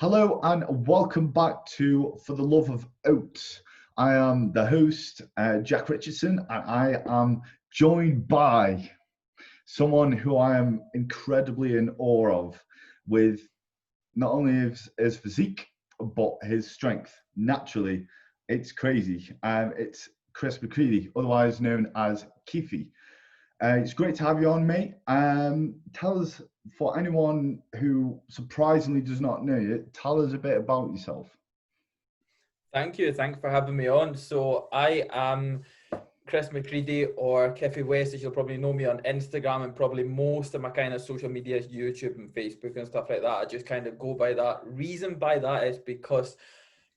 Hello and welcome back to For the Love of Oats. I am the host, Jack Richardson, and I am joined by someone who I am incredibly in awe of, with not only his physique, but his strength. Naturally, it's crazy. It's Chris McCreadie, otherwise known as Khifie. It's great to have you on, mate. Tell us, for anyone who surprisingly does not know you, tell us a bit about yourself. Thank you. Thanks for having me on. So I am Chris McCreadie, or Khifie West, as you'll probably know me on Instagram, and probably most of my kind of social media is YouTube and Facebook and stuff like that. I just kind of go by that. Reason by that is because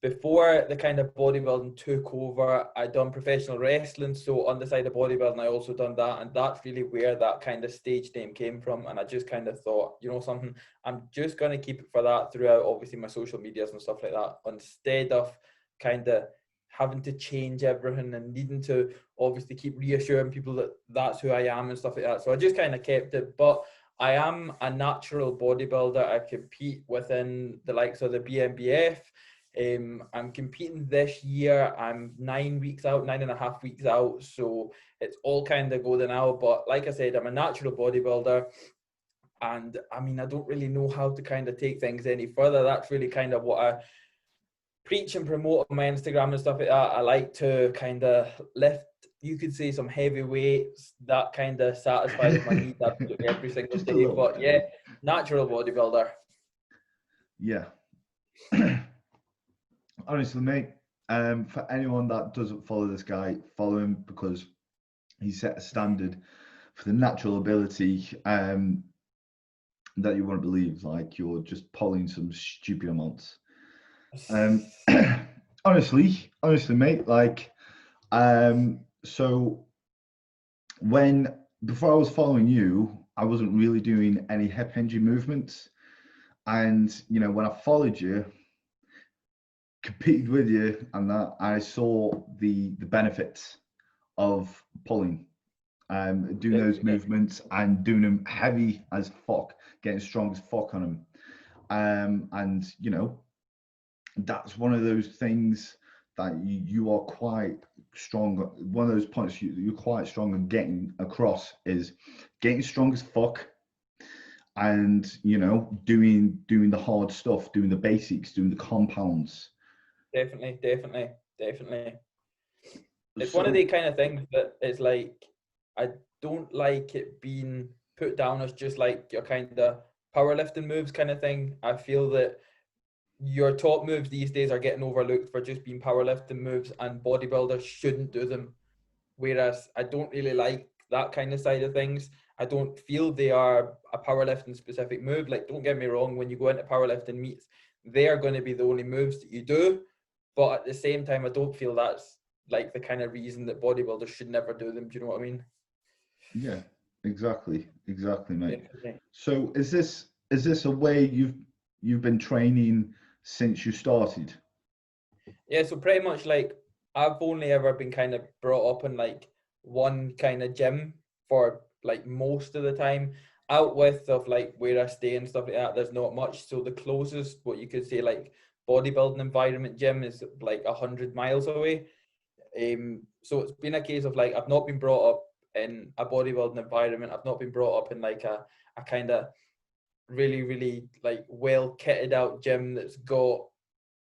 before the kind of bodybuilding took over, I done professional wrestling. So on the side of bodybuilding, I also done that. And that's really where that kind of stage name came from. And I just kind of thought, you know something, I'm just going to keep it for that throughout, obviously, my social medias and stuff like that, instead of kind of having to change everything and needing to obviously keep reassuring people that that's who I am and stuff like that. So I just kind of kept it. But I am a natural bodybuilder. I compete within the likes of the BNBF. I'm competing this year. I'm 9 weeks out, 9.5 weeks out. So it's all kind of going now. But like I said, I'm a natural bodybuilder. And I mean, I don't really know how to kind of take things any further. That's really kind of what I preach and promote on my Instagram and stuff like that. I like to kind of lift, you could say, some heavy weights. That kind of satisfies my needs absolutely every single Just a day. little But bit. yeah, natural bodybuilder. Yeah. Honestly, mate, for anyone that doesn't follow this guy, follow him, because he set a standard for the natural ability that you won't believe. Like, you're just pulling some stupid amounts. Honestly, mate, like, so before I was following you, I wasn't really doing any hip hinge movements. And, when I followed you, competed with you, and that, I saw the benefits of pulling, doing those movements and doing them heavy as fuck, getting strong as fuck on them. And, that's one of those things that you are quite strong. One of those points you're quite strong on getting across is getting strong as fuck, and doing the hard stuff, doing the basics, doing the compounds. Definitely. It's one of So the kind of things that it's like, I don't like it being put down as just like your kind of powerlifting moves kind of thing. I feel that your top moves these days are getting overlooked for just being powerlifting moves, and bodybuilders shouldn't do them. Whereas I don't really like that kind of side of things. I don't feel they are a powerlifting specific move. Like, don't get me wrong, when you go into powerlifting meets, they are going to be the only moves that you do. But at the same time, I don't feel that's like the kind of reason that bodybuilders should never do them. Do you know what I mean? yeah, exactly, mate. Definitely. So is this a way you've been training since you started? Yeah, so pretty much like I've only ever been kind of brought up in like one kind of gym for like most of the time. Out with of like where I stay and stuff like that, there's not much. So the closest, what you could say, like bodybuilding environment gym is like 100 miles away. So it's been a case of like I've not been brought up in a bodybuilding environment. I've not been brought up in like a kind of really like well kitted out gym that's got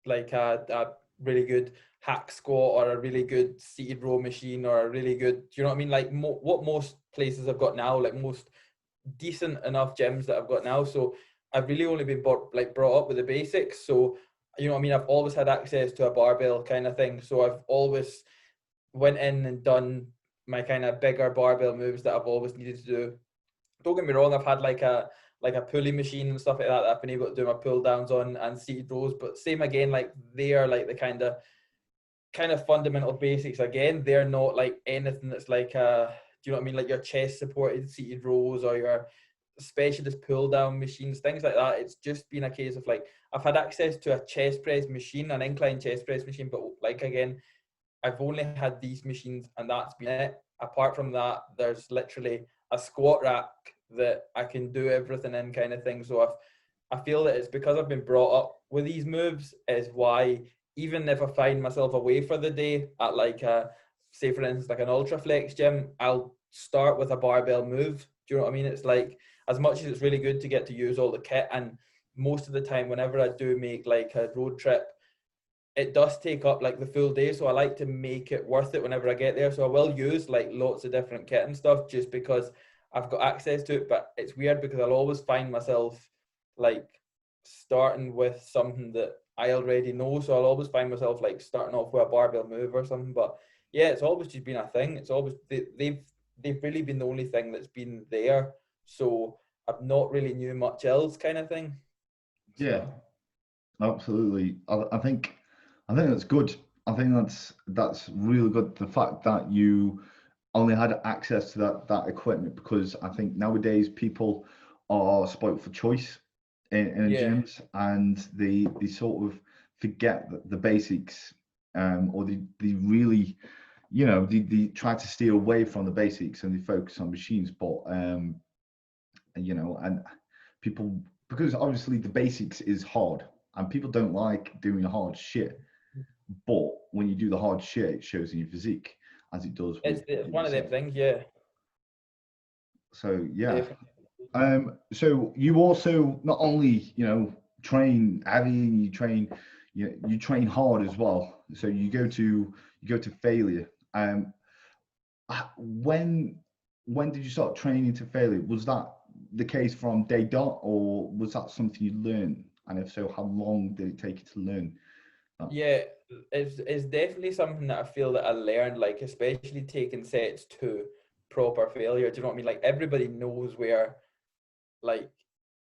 like a really good hack squat or a really good seated row machine or a really good, do you know what I mean? Like what most places I've got now, like most decent enough gyms that I've got now. So I've really only been brought up with the basics. So, you know what I mean? I've always had access to a barbell kind of thing. So I've always went in and done my kind of bigger barbell moves that I've always needed to do. Don't get me wrong, I've had like a pulley machine and stuff like that I've been able to do my pull downs on, and seated rows, but same again, like they are like the kind of fundamental basics. Again, they're not like anything that's like do you know what I mean, like your chest supported seated rows or your specialist pull down machines, things like that. It's just been a case of like I've had access to a chest press machine, an incline chest press machine, but like again, I've only had these machines and that's been it. Apart from that, there's literally a squat rack that I can do everything in kind of thing. So I feel that it's because I've been brought up with these moves is why, even if I find myself away for the day at like say for instance like an ultra flex gym, I'll start with a barbell move. Do you know what I mean? It's like, as much as it's really good to get to use all the kit, and most of the time whenever I do make like a road trip, it does take up like the full day, so I like to make it worth it whenever I get there. So I will use like lots of different kit and stuff just because I've got access to it. But it's weird because I'll always find myself like starting with something that I already know. So I'll always find myself like starting off with a barbell move or something. But yeah, it's always just been a thing. It's always they've really been the only thing that's been there. So I've not really knew much else, kind of thing. Yeah, absolutely. I think that's good. I think that's really good. The fact that you only had access to that equipment, because I think nowadays people are spoilt for choice in Yeah. gyms, and they sort of forget the basics, or they really, they try to steer away from the basics and they focus on machines. But and people, because obviously the basics is hard and people don't like doing hard shit, but when you do the hard shit, it shows in your physique, as it does with It's what one you of them said. things, yeah. So yeah. Definitely. So you also not only train heavy, and you train hard as well. So you go to failure. When did you start training to failure? Was that the case from day dot, or was that something you learned? And if so, how long did it take you to learn that? Yeah, it's definitely something that I feel that I learned, like especially taking sets to proper failure. Do you know what I mean? Like everybody knows where like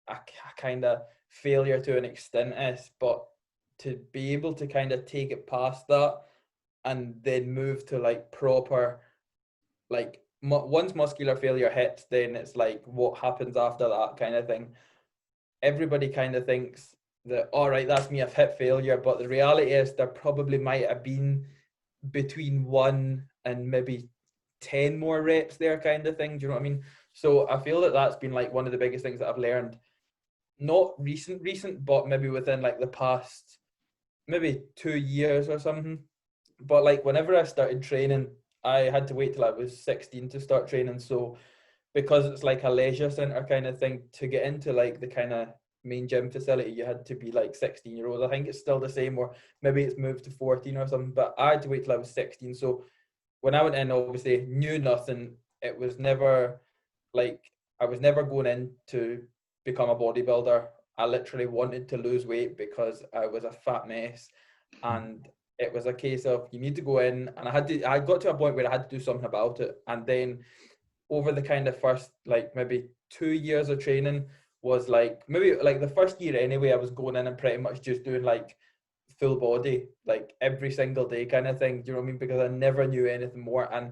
a kind of failure to an extent is, but to be able to kind of take it past that and then move to like proper, like once muscular failure hits, then it's like what happens after that kind of thing. Everybody kind of thinks that, all right, that's me, I've hit failure. But the reality is there probably might have been between 1 and maybe 10 more reps there, kind of thing. Do you know what I mean? So I feel that that's been like one of the biggest things that I've learned. Not recent, but maybe within like the past maybe 2 years or something. But like whenever I started training, I had to wait till I was 16 to start training. So because it's like a leisure center kind of thing, to get into like the kind of main gym facility, you had to be like 16 year old. I think it's still the same, or maybe it's moved to 14 or something, but I had to wait till I was 16. So when I went in, obviously knew nothing. It was never like, I was never going in to become a bodybuilder. I literally wanted to lose weight because I was a fat mess, and it was a case of you need to go in, and I got to a point where I had to do something about it. And then over the kind of first like maybe 2 years of training was like maybe like the first year anyway, I was going in and pretty much just doing like full body like every single day kind of thing. Do you know what I mean? Because I never knew anything more. And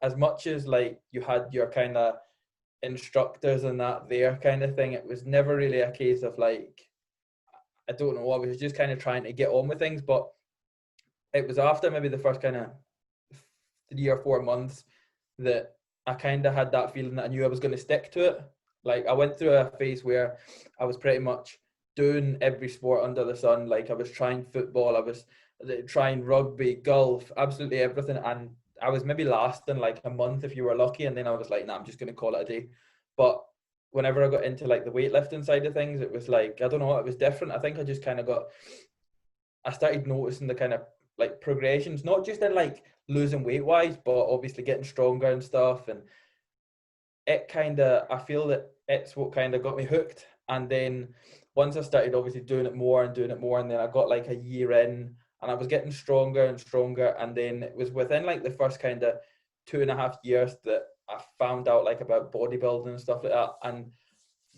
as much as like you had your kind of instructors and that there kind of thing, it was never really a case of like, I don't know, I was just kind of trying to get on with things. But it was after maybe the first kind of 3 or 4 months that I kind of had that feeling that I knew I was going to stick to it. Like I went through a phase where I was pretty much doing every sport under the sun. Like I was trying football, I was trying rugby, golf, absolutely everything. And I was maybe lasting like a month if you were lucky. And then I was like, nah, I'm just going to call it a day. But whenever I got into like the weightlifting side of things, it was like, I don't know, it was different. I think I just kind of I started noticing the kind of like progressions, not just in like losing weight wise, but obviously getting stronger and stuff. And it kind of, I feel that it's what kind of got me hooked. And then once I started obviously doing it more and doing it more, and then I got like a year in and I was getting stronger and stronger. And then it was within like the first kind of 2.5 years that I found out like about bodybuilding and stuff like that. And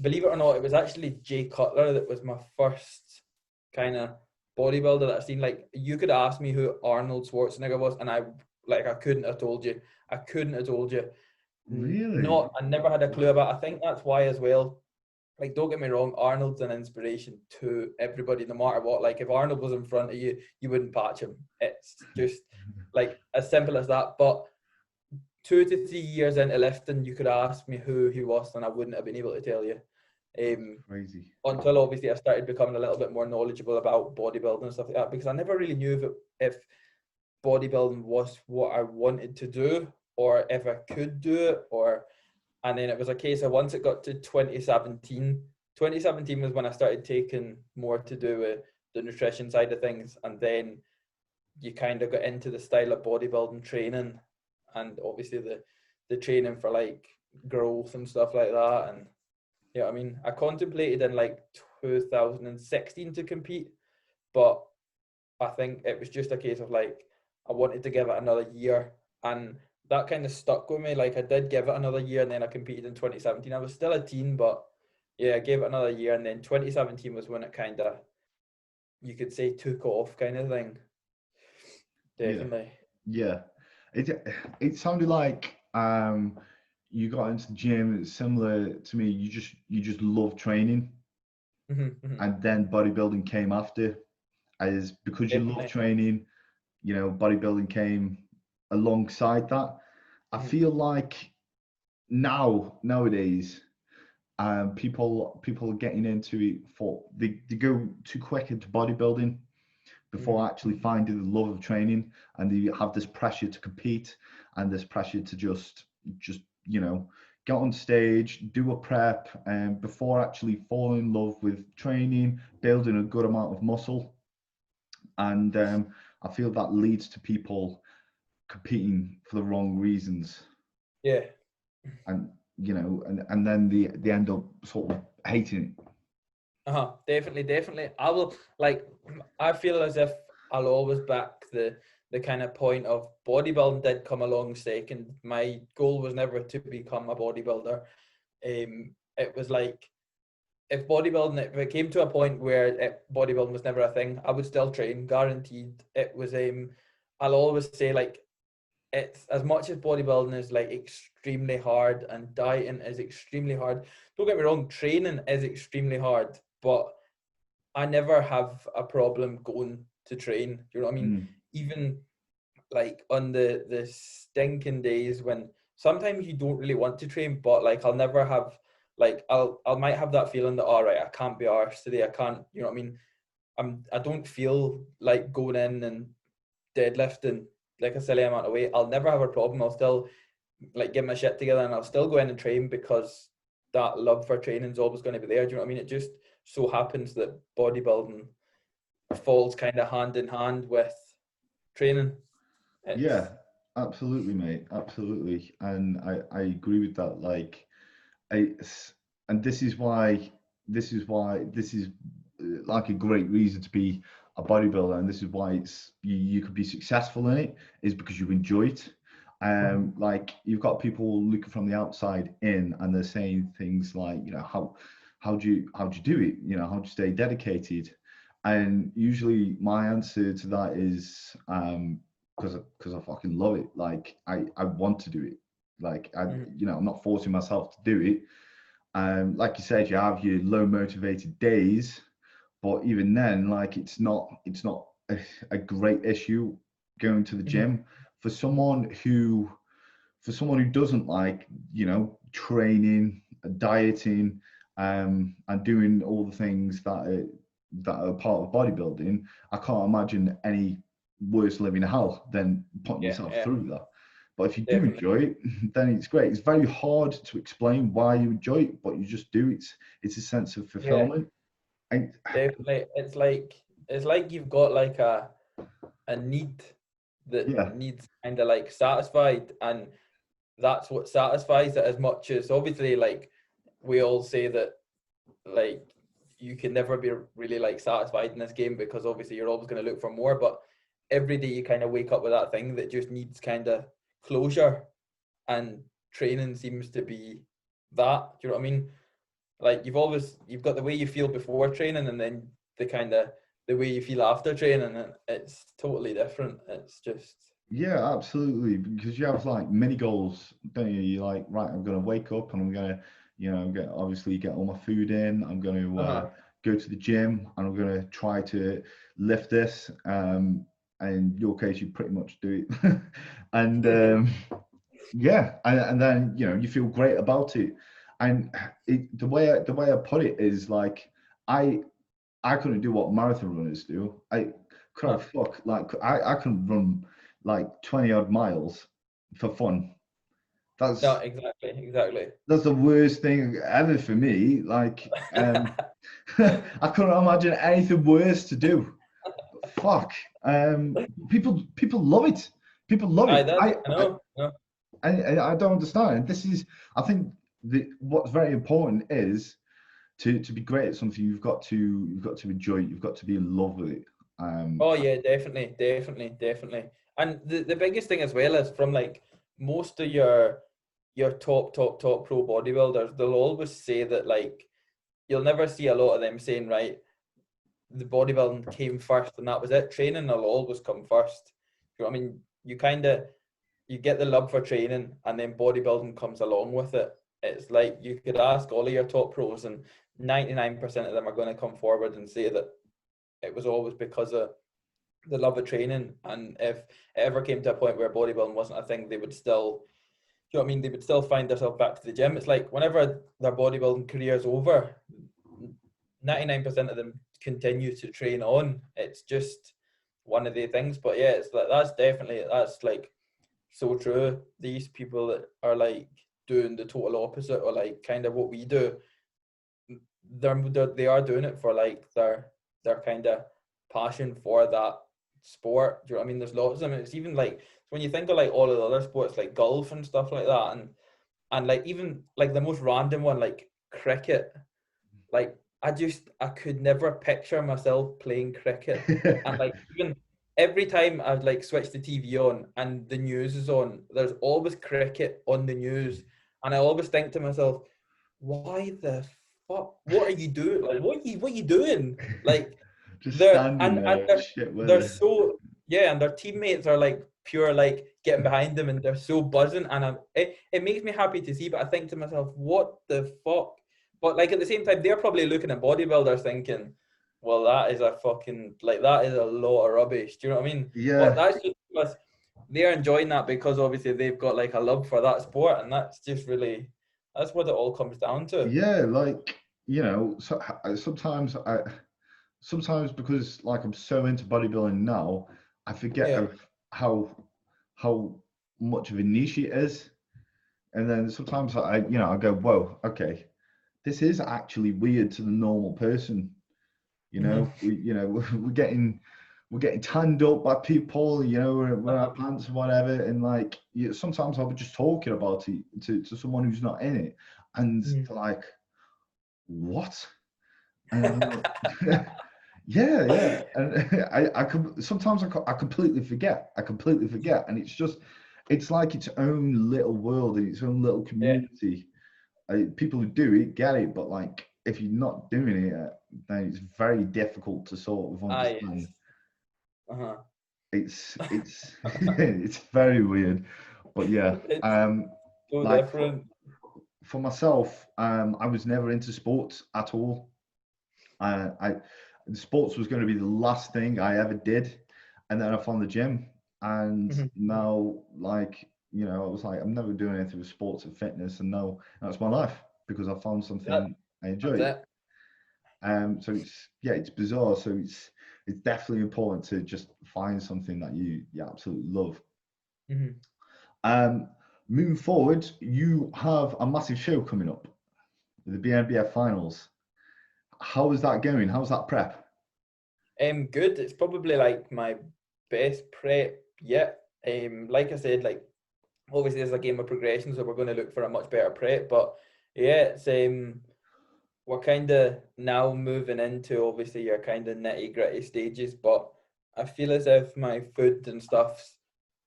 believe it or not, it was actually Jay Cutler that was my first kind of bodybuilder that I've seen. Like you could ask me who Arnold Schwarzenegger was, and I couldn't have told you. I couldn't have told you. Really? Not, I never had a clue about. I think that's why as well. Like, don't get me wrong, Arnold's an inspiration to everybody, no matter what. Like, if Arnold was in front of you, you wouldn't patch him. It's just like as simple as that. But 2 to 3 years into lifting, you could ask me who he was, and I wouldn't have been able to tell you. Crazy. Until obviously I started becoming a little bit more knowledgeable about bodybuilding and stuff like that, because I never really knew if bodybuilding was what I wanted to do or if I could do it. And then it was a case of once it got to 2017 was when I started taking more to do with the nutrition side of things, and then you kind of got into the style of bodybuilding training, and obviously the training for like growth and stuff like that. And yeah, I mean, I contemplated in like 2016 to compete, but I think it was just a case of like I wanted to give it another year, and that kind of stuck with me. Like I did give it another year, and then I competed in 2017. I was still a teen, but yeah, I gave it another year, and then 2017 was when it kind of, you could say, took off, kind of thing. Yeah. Definitely. Yeah. It sounded like you got into the gym. It's similar to me. You just love training, and then bodybuilding came after. As because you love Definitely. training, you know, bodybuilding came alongside that. I feel like nowadays, people are getting into it for they go too quick into bodybuilding before actually finding the love of training, and they have this pressure to compete and this pressure to just you know, get on stage, do a prep, and before actually falling in love with training, building a good amount of muscle. And I feel that leads to people competing for the wrong reasons, Yeah. and you know, and then they end up sort of hating it. Definitely, definitely. I will, like, I feel as if I'll always back the kind of point of bodybuilding did come along second. My goal was never to become a bodybuilder. It was like, if it came to a point where bodybuilding was never a thing, I would still train, guaranteed. It was I'll always say, like, it's as much as bodybuilding is like extremely hard and dieting is extremely hard. Don't get me wrong, training is extremely hard, but I never have a problem going to train. Do you know what I mean? Mm. Even like on the stinking days when sometimes you don't really want to train, but like I'll never have, like I might have that feeling that, all right, I can't be arsed today. I can't, you know what I mean? I don't feel like going in and deadlifting like a silly amount of weight. I'll never have a problem. I'll still like get my shit together and I'll still go in and train, because that love for training is always going to be there. Do you know what I mean? It just so happens that bodybuilding falls kind of hand in hand with training. It's Yeah, absolutely, mate. Absolutely. And I agree with that. Like, and this is like a great reason to be a bodybuilder. And this is why you could be successful in it, is because you enjoy it. Like you've got people looking from the outside in, and they're saying things like, you know, how do you do it? You know, how do you stay dedicated? And usually my answer to that is because I fucking love it. Like I want to do it. Like you know, I'm not forcing myself to do it. Like you said, you have your low motivated days, but even then, like it's not a great issue going to the gym for someone who doesn't like, you know, training, dieting, and doing all the things that are part of bodybuilding. I can't imagine any worse living hell than putting yeah, yourself yeah, through that. But if you do definitely. enjoy it, then it's great. It's very hard to explain why you enjoy it, but you just do. It's a sense of Yeah, fulfillment. And definitely. It's like you've got like a need that yeah, needs kind of like satisfied, and that's what satisfies it. As much as obviously, like, we all say that, like, you can never be really like satisfied in this game, because obviously you're always going to look for more, but every day you kind of wake up with that thing that just needs kind of closure, and training seems to be that. Do you know what I mean? Like, you've got the way you feel before training, and then the way you feel after training, and it's totally different. It's just yeah, absolutely. Because you have like mini goals, don't you? You're like, right, I'm gonna wake up and I'm gonna, you know, obviously get all my food in. I'm gonna go to the gym and I'm gonna try to lift this. And in your case, you pretty much do it. And yeah, and then you know you feel great about it. And the way I put it is like, I couldn't do what marathon runners do. I can run like 20 odd miles for fun. No, exactly. That's the worst thing ever for me. Like, I couldn't imagine anything worse to do. Fuck. People love it. People love it. I know. I don't understand. This is, I think, what's very important is to be great at something. You've got to enjoy it. You've got to be in love with it. Oh yeah, definitely. And the biggest thing as well is from like most of your top pro bodybuilders, they'll always say that like you'll never see a lot of them saying, right, the bodybuilding came first and that was it. Training will always come first. You know what I mean? You get the love for training and then bodybuilding comes along with it. It's like you could ask all of your top pros and 99% of them are going to come forward and say that it was always because of the love of training. And if it ever came to a point where bodybuilding wasn't a thing, they would still, you know what I mean? They would still find themselves back to the gym. It's like whenever their bodybuilding career is over, 99% of them continue to train on. It's just one of the things. But yeah, it's like that's like so true. These people that are like doing the total opposite or like kind of what we do, they are doing it for like their kind of passion for that sport. Do you know what I mean? There's lots of them. It's even like when you think of like all of the other sports like golf and stuff like that, and like even like the most random one like cricket, like I could never picture myself playing cricket. And like even every time I'd like switch the TV on and the news is on, there's always cricket on the news. And I always think to myself, why the fuck? What are you doing? Like what are you doing? Like Just they're standing there, shit they're weather. so yeah, and their teammates are like pure like getting behind them and they're so buzzing and it makes me happy to see, but I think to myself, what the fuck? But like at the same time, they're probably looking at bodybuilders thinking, well, that is a fucking like that is a lot of rubbish. Do you know what I mean? But Yeah, that's just because they're enjoying that because obviously they've got like a love for that sport, and that's just really that's what it all comes down to. yeah. Like, so sometimes because like I'm so into bodybuilding now, I forget Yeah. of how much of a niche it is. And then sometimes I go, whoa, okay, this is actually weird to the normal person. We're getting tanned up by people, with our pants and whatever. And like, sometimes I'll be just talking about it to someone who's not in it, and they're like, what? And I'm like, yeah. And sometimes I completely forget. And it's like its own little world and its own little Yeah. community. People who do it get it, but like if you're not doing it, then it's very difficult to sort of understand. Uh-huh. It's it's very weird, but yeah. It's so Like different. for myself, I was never into sports at all. I sports was going to be the last thing I ever did, and then I found the gym, and now like I was like, I'm never doing anything with sports and fitness, and now that's my life because I found something I enjoy. That's it. So it's bizarre. So it's definitely important to just find something that you absolutely love. Moving forward, you have a massive show coming up, the BNBF finals. How is that going? How's that prep? Good. It's probably like my best prep yet. Like I said, like obviously there's a game of progression, so we're going to look for a much better prep. But yeah, it's we're kind of now moving into obviously your kind of nitty gritty stages. But I feel as if my food and stuff's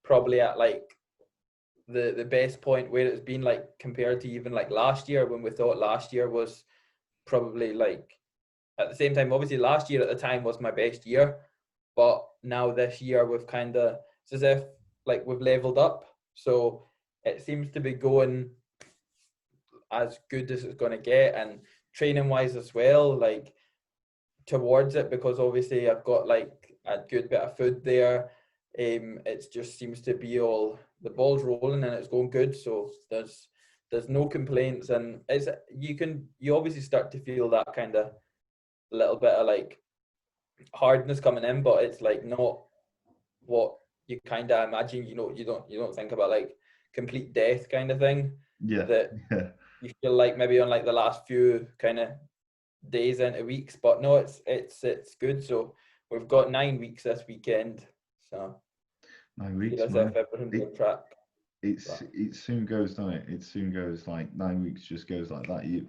probably at like the best point where it's been like compared to even like last year when we thought last year was probably like at the same time, obviously last year at the time was my best year, but now this year we've kind of, it's as if like we've leveled up. So it seems to be going as good as it's going to get, and training wise as well, like towards it, because obviously I've got like a good bit of food there. It just seems to be all the ball's rolling and it's going good. So there's there's no complaints, and you obviously start to feel that kind of little bit of like hardness coming in, but it's like not what you kind of imagine. You don't think about like complete death kind of thing, Yeah, that yeah. you feel like maybe on like the last few kind of days into weeks. But no, it's good. So we've got 9 weeks this weekend, so 9 weeks, feel as man. if everything's It on track. But it soon goes, doesn't it? It soon goes, like 9 weeks just goes like that.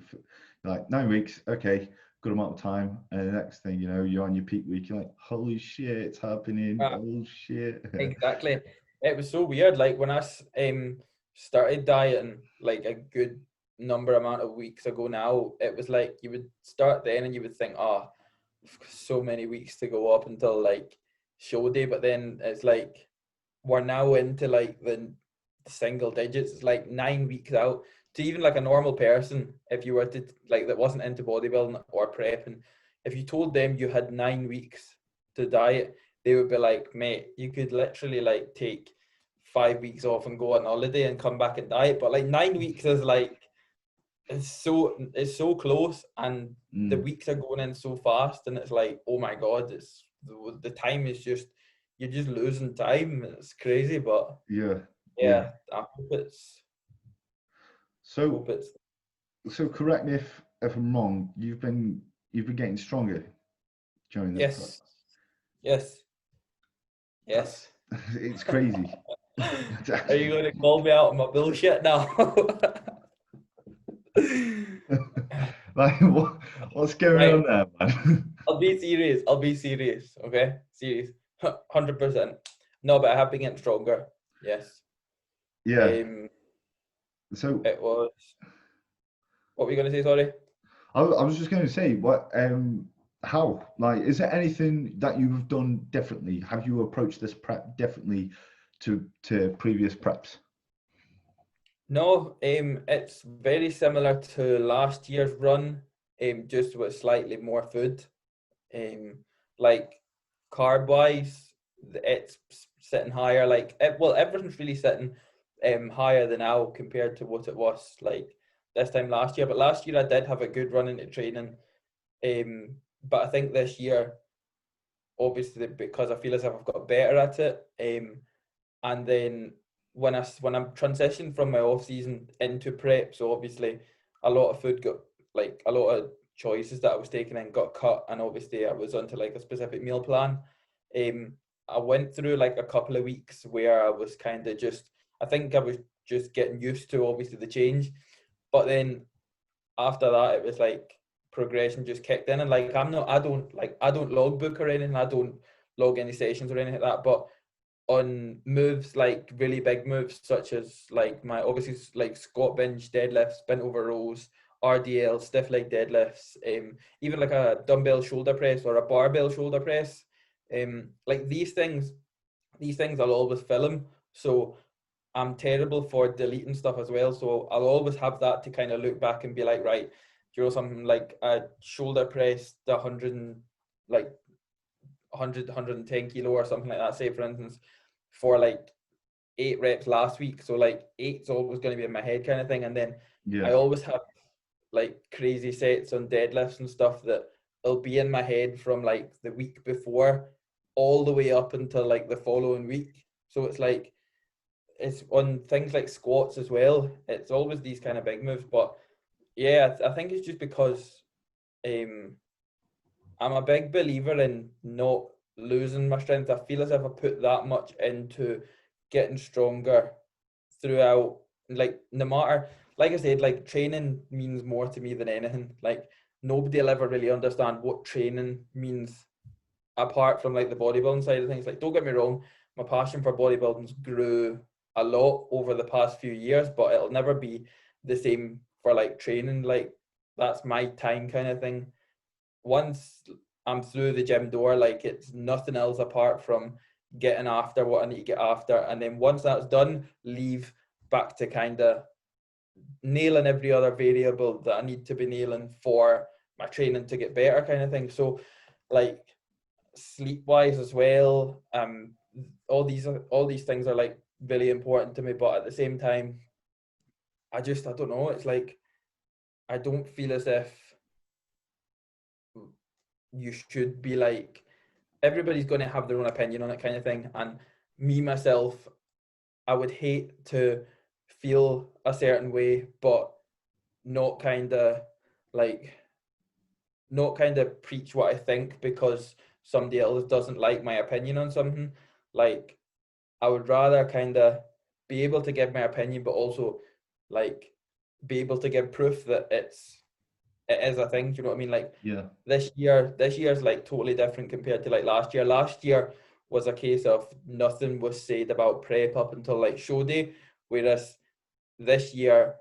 Like 9 weeks, okay, good amount of time, and the next thing you know, you're on your peak week. You're like, holy shit, it's happening! Oh shit! exactly. It was so weird. Like when I started dieting like a good number amount of weeks ago now, it was like you would start then and you would think, oh, I've got so many weeks to go up until like show day. But then it's like we're now into like the single digits. It's like 9 weeks out. To even like a normal person, if you were to like that wasn't into bodybuilding or prepping, if you told them you had 9 weeks to diet, they would be like, mate, you could literally like take 5 weeks off and go on holiday and come back and diet. But like 9 weeks is like it's so close, and the Mm, weeks are going in so fast, and it's like, oh my god, it's the time is just you're just losing time. It's crazy, but yeah, yeah. yeah, I So hope it's so correct me if I'm wrong. You've been getting stronger during this prep. yes, yes, That's yes. it's crazy. Are you going to call me out on my bullshit now? Like what's going on Right, there, man? I'll be serious. I'll be serious. Okay, serious. 100%. No, but I have been getting stronger. Yes. Yeah. Um, So it was. What were you going to say? Sorry. I was just going to say, how? Like, is there anything that you've done differently? Have you approached this prep differently to previous preps? No, it's very similar to last year's run, just with slightly more food. Um, like carb wise, it's sitting higher. Well, everything's really sitting higher than now compared to what it was like this time last year. But last year I did have a good run into training. But I think this year, obviously, because I feel as if I've got better at it. And then when I'm transitioned from my off season into prep, so obviously a lot of food got like a lot of choices that I was taking in got cut, and obviously I was onto like a specific meal plan. Um, I went through like a couple of weeks where I was kind of just, I think I was just getting used to obviously the change, but then after that it was like progression just kicked in, and like I don't logbook or anything, I don't log any sessions or anything like that, but on moves like really big moves such as like my obviously like squat bench deadlifts, bent over rows, RDL, stiff leg deadlifts, even like a dumbbell shoulder press or a barbell shoulder press, like these things I'll always film. So I'm terrible for deleting stuff as well, so I'll always have that to kind of look back and be like, right, something like a shoulder press, the 100 and like 110 kilo or something like that, say for instance, for like 8 reps last week. So like eight's always going to be in my head kind of thing. And then I Yeah. always have like crazy sets on deadlifts and stuff that will be in my head from like the week before all the way up until like the following week. So it's like it's on things like squats as well. It's always these kind of big moves. But yeah, I think it's just because um I'm a big believer in not losing my strength. I feel as if I put that much into getting stronger throughout. Like no matter, like I said, like training means more to me than anything. Like nobody will ever really understand what training means apart from like the bodybuilding side of things. Like don't get me wrong, my passion for bodybuilding's grew a lot over the past few years, but it'll never be the same for like training. Like that's my time kind of thing. Once I'm through the gym door, like it's nothing else apart from getting after what I need to get after. And then once that's done, leave back to kind of nailing every other variable that I need to be nailing for my training to get better kind of thing. So like sleep wise as well, all these things are like really important to me, but at the same time, I don't know. It's like, I don't feel as if you should be like, everybody's going to have their own opinion on it kind of thing. And me, myself, I would hate to feel a certain way, but not kind of like, not kind of preach what I think because somebody else doesn't like my opinion on something. Like, I would rather kind of be able to give my opinion, but also like be able to give proof that it is a thing. Do you know what I mean? Like, Yeah. this year's like totally different compared to like last year. Last year was a case of nothing was said about prep up until like show day, whereas this year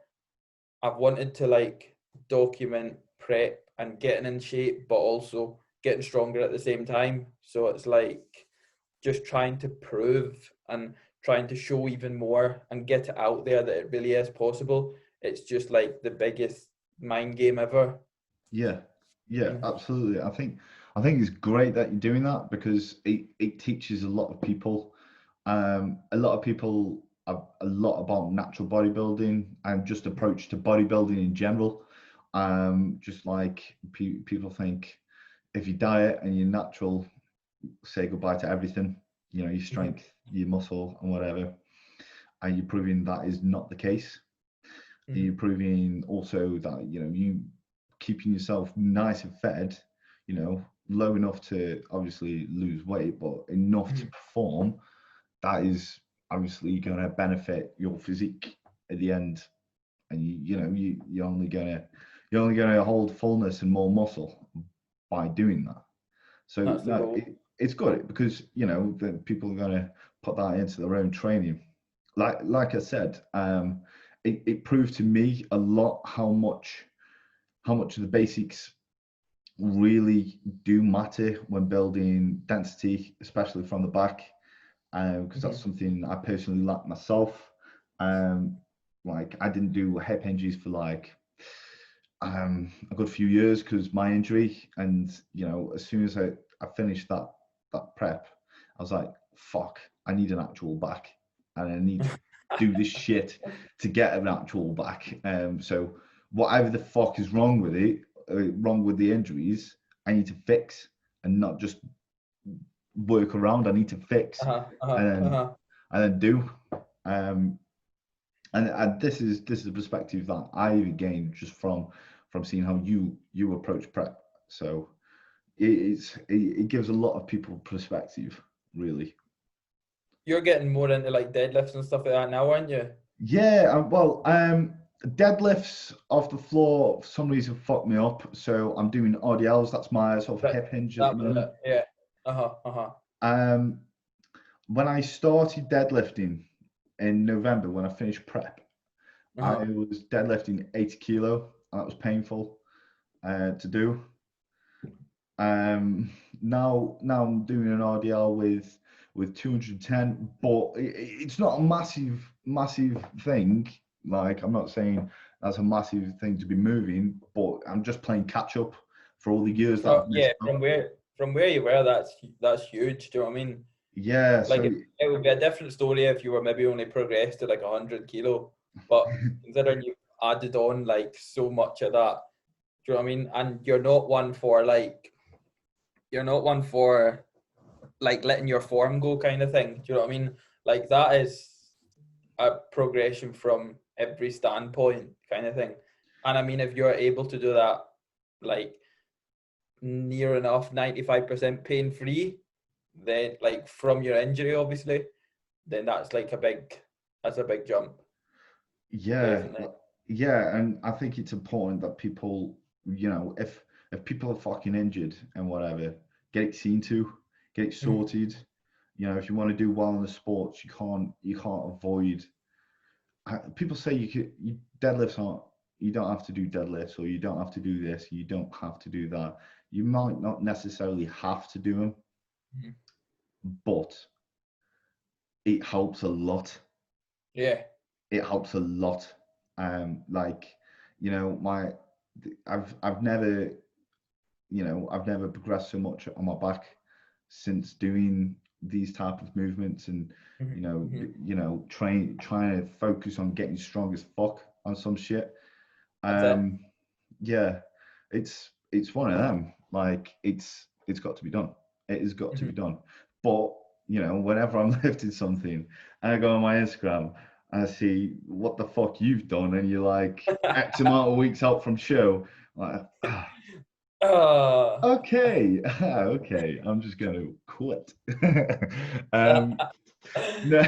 I've wanted to like document prep and getting in shape, but also getting stronger at the same time. So it's like just trying to prove and trying to show even more and get it out there that it really is possible. It's just like the biggest mind game ever. Yeah, yeah, absolutely. I think it's great that you're doing that because it teaches a lot of people. A lot of people have a lot about natural bodybuilding and just approach to bodybuilding in general. Just like people think if you diet and you're natural, say goodbye to everything, your strength, your muscle, and whatever. And you're proving that is not the case. You're proving also that you keeping yourself nice and fed, low enough to obviously lose weight, but enough to perform. That is obviously going to benefit your physique at the end, and you're only gonna hold fullness and more muscle by doing that. So That's the no, goal. it's good because the people are gonna put that into their own training. Like I said, it proved to me a lot how much of the basics really do matter when building density, especially from the back, because that's something I personally lack myself. Like I didn't do hip hinges for like a good few years because my injury, and as soon as I finished that prep, I was like, fuck, I need an actual back, and I need to do this shit to get an actual back. So whatever the fuck is wrong with it, wrong with the injuries, I need to fix and not just work around. I need to fix and then do. Um, and this is a perspective that I gained just from seeing how you approach prep. So it gives a lot of people perspective, really. You're getting more into like deadlifts and stuff like that now, aren't you? Yeah, well, deadlifts off the floor for some reason fucked me up. So I'm doing RDLs. That's my sort of That hip hinge at the that was moment. it. Yeah. Uh-huh. Um, when I started deadlifting in November, when I finished prep, I was deadlifting 80 kilo, and that was painful to do. Now I'm doing an RDL with 210, but it's not a massive thing. Like I'm not saying that's a massive thing to be moving, but I'm just playing catch up for all the years that I've missed Yeah, out. from where you were, that's huge. Do you know what I mean? Yeah, Like so it would be a different story if you were maybe only progressed to like 100 kilo, but considering you added on like so much of that, do you know what I mean? And you're not one for like letting your form go kind of thing. Do you know what I mean? Like that is a progression from every standpoint kind of thing. And I mean, if you're able to do that, like near enough 95% pain free, then like from your injury, obviously, then that's a big jump, yeah, definitely. yeah, and I think it's important that people, if people are fucking injured and whatever, get it seen to, get it sorted. If you want to do well in the sports, you can't avoid. People say deadlifts aren't. You don't have to do deadlifts, or you don't have to do this, you don't have to do that. You might not necessarily have to do them, but it helps a lot. Yeah. It helps a lot. Like, my I've never I've never progressed so much on my back since doing these type of movements, and trying to focus on getting strong as fuck. on some shit. That's it. Yeah, it's one of them. Like it's got to be done. It has got to be done. But you know, whenever I'm lifting something and I go on my Instagram and I see what the fuck you've done, and you're like X amount of weeks out from show, like okay, okay, I'm just gonna quit. No,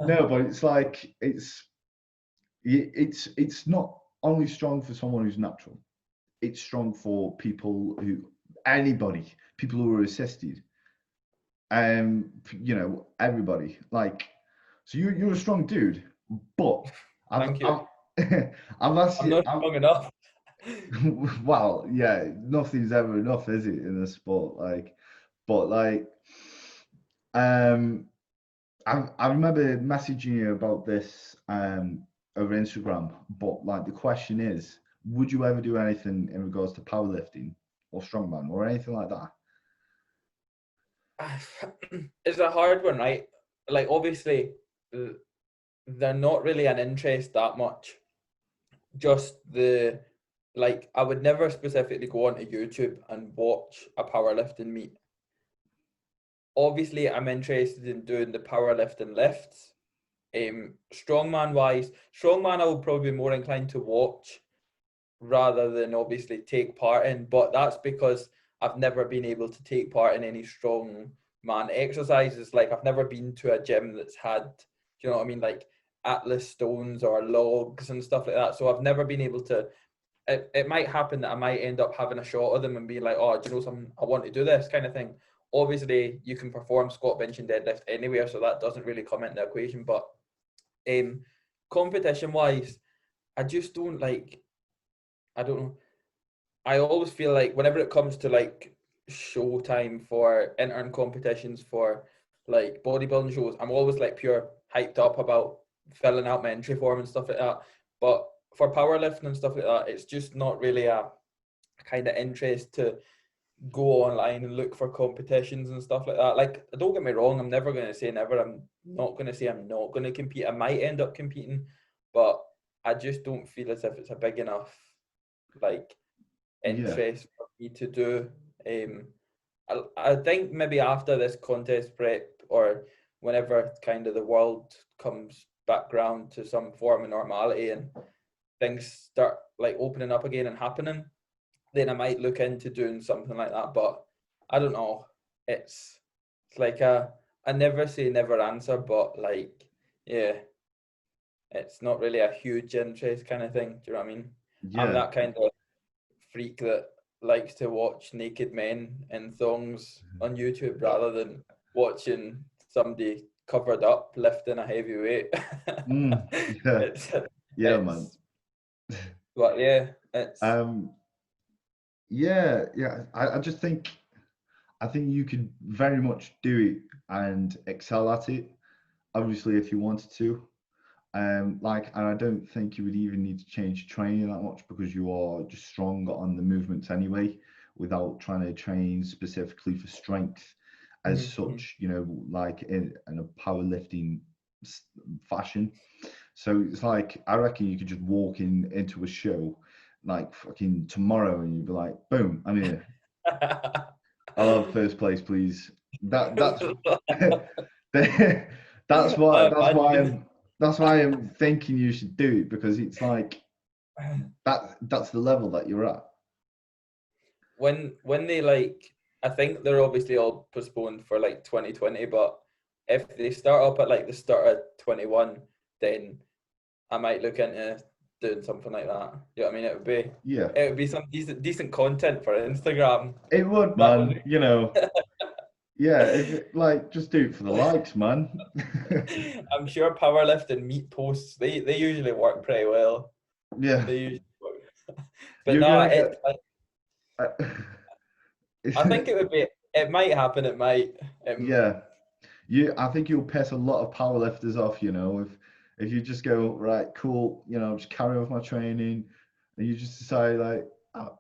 no, but it's like it's not only strong for someone who's natural. It's strong for people people who are assisted. You know, everybody. Like, so you're a strong dude, but Thank you. I've asked I'm you. not strong enough. Well, yeah, nothing's ever enough, is it, in a sport? Like, but like, um, I remember messaging you about this over Instagram, but like the question is, would you ever do anything in regards to powerlifting or strongman or anything like that? It's a hard one, right? Like, obviously, they're not really an interest that much. Just like, I would never specifically go onto YouTube and watch a powerlifting meet. Obviously, I'm interested in doing the powerlifting lifts. Strongman wise, strongman I would probably be more inclined to watch rather than obviously take part in, but that's because I've never been able to take part in any strong man exercises. Like, I've never been to a gym that's had, do you know what I mean, like Atlas stones or logs and stuff like that. So I've never been able to. It might happen that I might end up having a shot of them and being like, oh, do you know something, I want to do this kind of thing. Obviously, you can perform squat, bench, and deadlift anywhere, so that doesn't really come into the equation. But competition wise, I just don't like. I don't know. I always feel like whenever it comes to like show time for intern competitions for like bodybuilding shows, I'm always like pure hyped up about filling out my entry form and stuff like that. But for powerlifting and stuff like that, it's just not really a kind of interest to go online and look for competitions and stuff like that. Like, don't get me wrong, I'm never going to say never. I'm not going to say I'm not going to compete. I might end up competing, but I just don't feel as if it's a big enough like Yeah, interest for me to do. I think maybe after this contest prep or whenever kind of the world comes back round to some form of normality and things start like opening up again and happening, then I might look into doing something like that. But I don't know. It's like I never say never answer, but like, yeah, it's not really a huge interest kind of thing. Do you know what I mean? I'm yeah, that kind of freak that likes to watch naked men in thongs on YouTube rather than watching somebody covered up lifting a heavy weight. yeah, it's yeah, man. it's but yeah, it's Um, yeah, yeah. I just think you could very much do it and excel at it. Obviously, if you wanted to. Like, and I don't think you would even need to change training that much because you are just strong on the movements anyway, without trying to train specifically for strength as such, you know, like in a powerlifting fashion. So it's like, I reckon you could just walk into a show like fucking tomorrow and you'd be like, boom, I'm here. I'll have first place, please. That's that's why I'm thinking you should do it, because it's like that's the level that you're at. when they like, I think they're obviously all postponed for like 2020, but if they start up at like the start of 21, then I might look into doing something like that. You know what I mean? Yeah, It would be some decent content for Instagram. it would, That would man. You know, yeah. If it, like, just do it for the likes, man. I'm sure powerlifting meet posts, they usually work pretty well. Yeah, They usually work. But you're no, gonna get. Uh, I think it might happen, it might. yeah, I think you'll piss a lot of powerlifters off. You know, if you just go, right, cool, you know, just carry on with my training, and you just decide like, oh,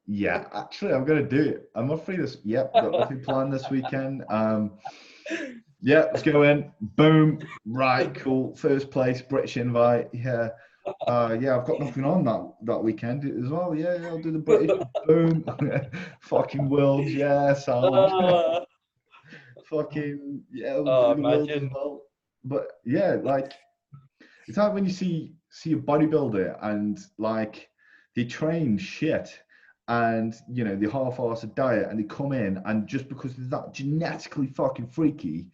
yeah, actually, I'm gonna do it. I'm free this. Yep, got nothing planned this weekend. Yeah, let's go in. Boom. Right, cool. First place, British invite. Yeah. Yeah, I've got nothing on that weekend as well. Yeah, I'll do the British. Boom. Fucking worlds. Yeah, sound. Ah, Fucking yeah, I'll oh, do the worlds as imagine. well. But yeah, like it's like when you see a bodybuilder and like they train shit and they half-arse a diet and they come in and just because they're that genetically fucking freaky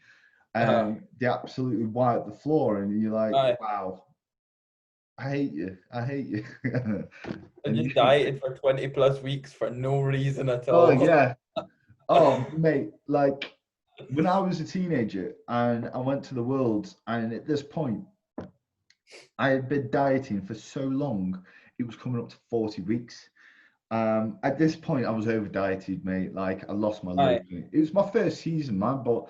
Uh-huh. and they absolutely wipe the floor and you're like, Aye. wow, I hate you. I hate you. And And just dieted for 20 plus weeks for no reason at oh all. yeah. Oh mate, like when I was a teenager and I went to the Worlds and at this point I had been dieting for so long, it was coming up to 40 weeks. At this point, I was over dieted, mate. Like I lost my look. Aye. It was my first season, man, but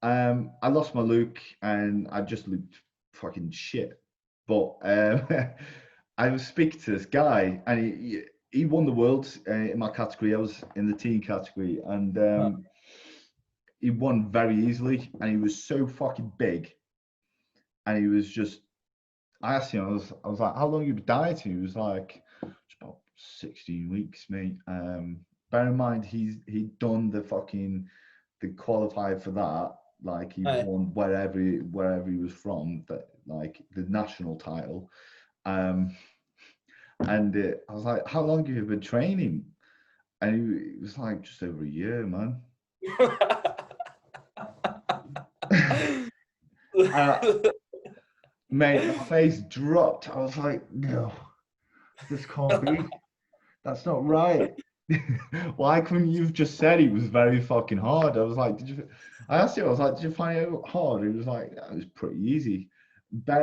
I lost my look and I just looked fucking shit. But I was speaking to this guy and he won the world in my category. I was in the teen category and Uh-huh. he won very easily and he was so fucking big and he was just I asked him, I was like, how long have you been dieting? He was like, it's about 16 weeks, mate. Bear in mind, he'd done the qualifier for that. Like he Aye. won wherever he was from, that like the national title. Um, and I was like, how long have you been training? And he was like, just over a year, man. uh, Mate, my face dropped. I was like, no, this can't be. That's not right. Why couldn't you have just said it was very fucking hard? I was like, I asked him, I was like, did you find it hard? He was like, yeah, it was pretty easy. But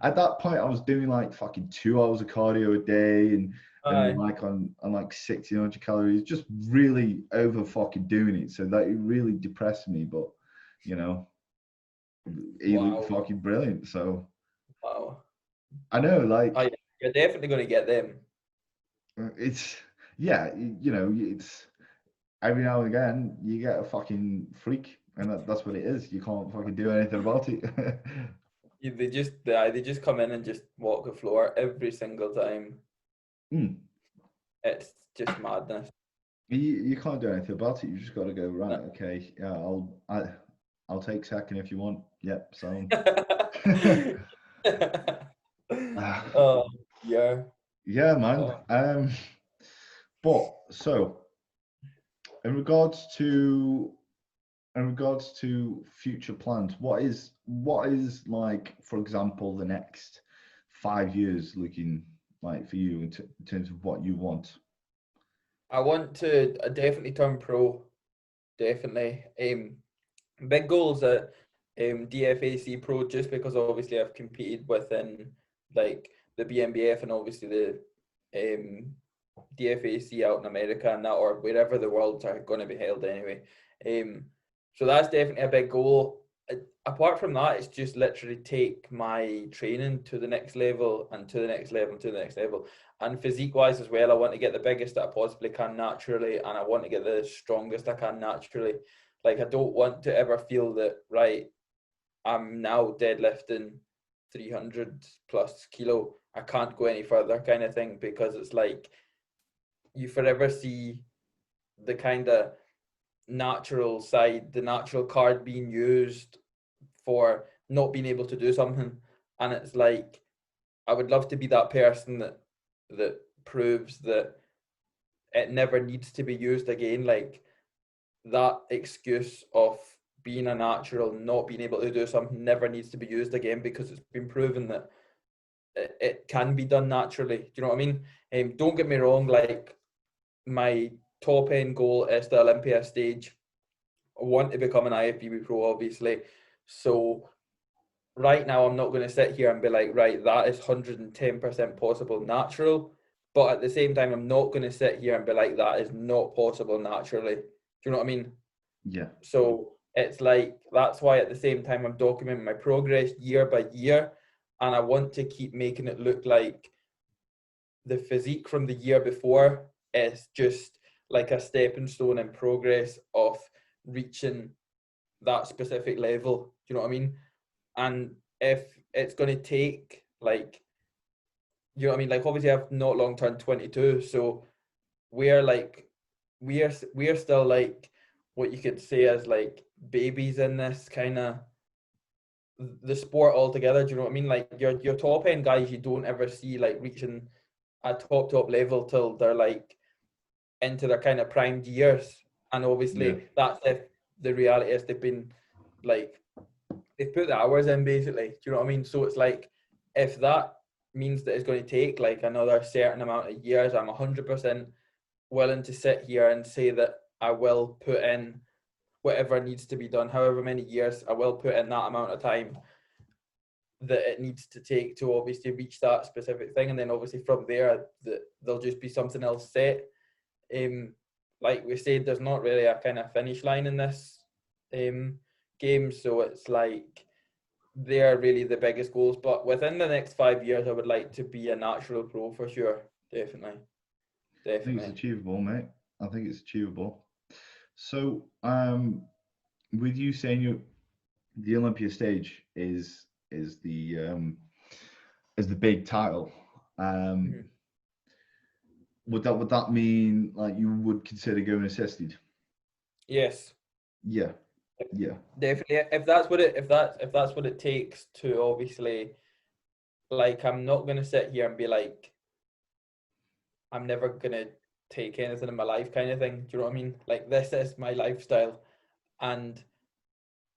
at that point, I was doing like fucking 2 hours of cardio a day and Aye. like on like 1600 calories, just really over fucking doing it. So that it really depressed me. But you know, he looked Wow. fucking brilliant. So Wow. I know, like Aye. You're definitely going to get them. it's yeah, it's every now and again you get a fucking freak, and that's what it is. You can't fucking do anything about it. They just come in and just walk the floor every single time. Mm. It's just madness. You can't do anything about it. You just got to go right. Okay, yeah, I'll take second if you want. Yep, so Oh, yeah. yeah, man. Oh. But so in regards to future plans, what is like, for example, the next 5 years looking like for you in terms of what you want? I want to definitely turn pro. Definitely. Big goals at DFAC Pro just because obviously I've competed within like the BMBF and obviously the um, DFAC out in America and that or wherever the worlds are going to be held anyway. Um, so that's definitely a big goal. Apart from that, it's just literally take my training to the next level and to the next level and to the next level. And physique wise as well, I want to get the biggest that I possibly can naturally, and I want to get the strongest I can naturally. Like I don't want to ever feel that right. I'm now deadlifting 300 plus kilo. I can't go any further, kind of thing, because it's like you forever see the kind of natural side, the natural card being used for not being able to do something. And it's like I would love to be that person that proves that it never needs to be used again. Like that excuse of being a natural, not being able to do something never needs to be used again because it's been proven that it can be done naturally. Do you know what I mean? Don't get me wrong, like my top end goal is the Olympia stage. I want to become an IFBB pro, obviously. So right now, I'm not going to sit here and be like, right, that is 110% possible natural. But at the same time, I'm not going to sit here and be like, that is not possible naturally. Do you know what I mean? Yeah, So it's like, that's why at the same time, I'm documenting my progress year by year. And I want to keep making it look like the physique from the year before is just like a stepping stone in progress of reaching that specific level. Do you know what I mean? And if it's going to take like you know what I mean? Like obviously I've not long turned 22, so we're like we're still like what you could say as like babies in this kind of the sport altogether. Do you know what I mean? Like your top end guys, you don't ever see like reaching a top level till they're like into their kind of prime years. And Yeah. obviously that's if the reality is they've been like they've put the hours in basically. Do you know what I mean? So it's like if that means that it's going to take like another certain amount of years, I'm 100% willing to sit here and say that I will put in whatever needs to be done, however many years I will put in that amount of time that it needs to take to obviously reach that specific thing. And then obviously from there, there'll just be something else set. Like we said, there's not really a kind of finish line in this game. So it's like they're really the biggest goals. But within the next 5 years, I would like to be a natural pro for sure. Definitely. I think it's Definitely. achievable, mate. I think it's achievable. So, with you saying the Olympia stage is the big title, Mhm. would that mean like you would consider going assisted? Yes. Yeah, yeah, Definitely. If that's what it takes to obviously like I'm not gonna sit here and be like I'm never gonna take anything in my life kind of thing. Do you know what I mean? Like this is my lifestyle and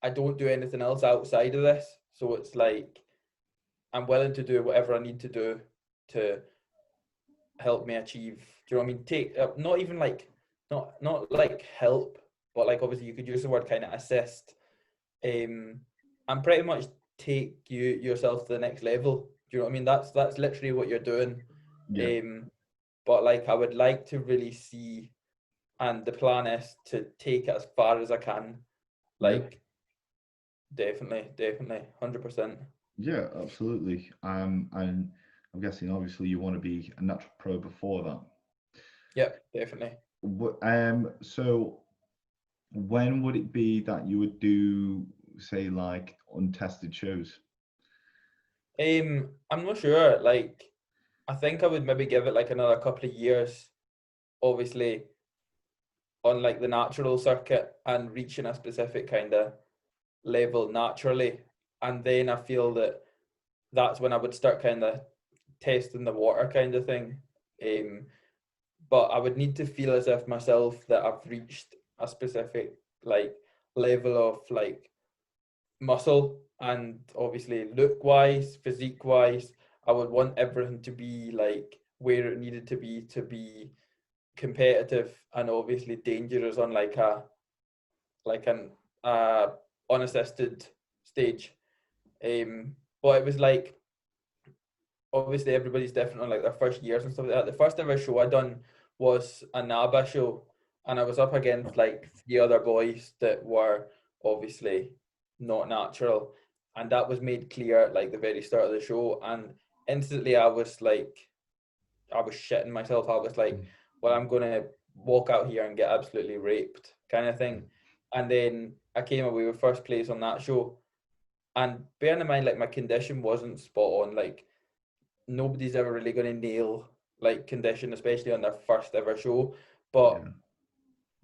I don't do anything else outside of this. So it's like I'm willing to do whatever I need to do to help me achieve. Do you know what I mean? Take not even like not like help, but like obviously you could use the word kind of assist. And pretty much take yourself to the next level. Do you know what I mean? That's literally what you're doing. yeah, But like I would like to really see, and the plan is to take it as far as I can. yeah, Like definitely, 100%. yeah, absolutely. And I'm guessing obviously you want to be a natural pro before that. Yep, definitely. So when would it be that you would do, say, like untested shows? I'm not sure. Like I think I would maybe give it like another couple of years, obviously on like the natural circuit and reaching a specific kind of level naturally. And then I feel that that's when I would start kind of testing the water kind of thing. Um, but I would need to feel as if myself that I've reached a specific like level of like muscle and obviously look wise, physique wise. I would want everything to be like where it needed to be competitive and obviously dangerous on like an unassisted stage. But it was like obviously everybody's different on like their first years and stuff like that. The first ever show I done was a NABA show, and I was up against like 3 other boys that were obviously not natural, and that was made clear at like the very start of the show, and instantly I was like, I was shitting myself. I was like, well, I'm gonna walk out here and get absolutely raped, kind of thing. And then I came away with first place on that show. And bearing in mind, like my condition wasn't spot on. Like nobody's ever really going to nail like condition, especially on their first ever show. But Yeah,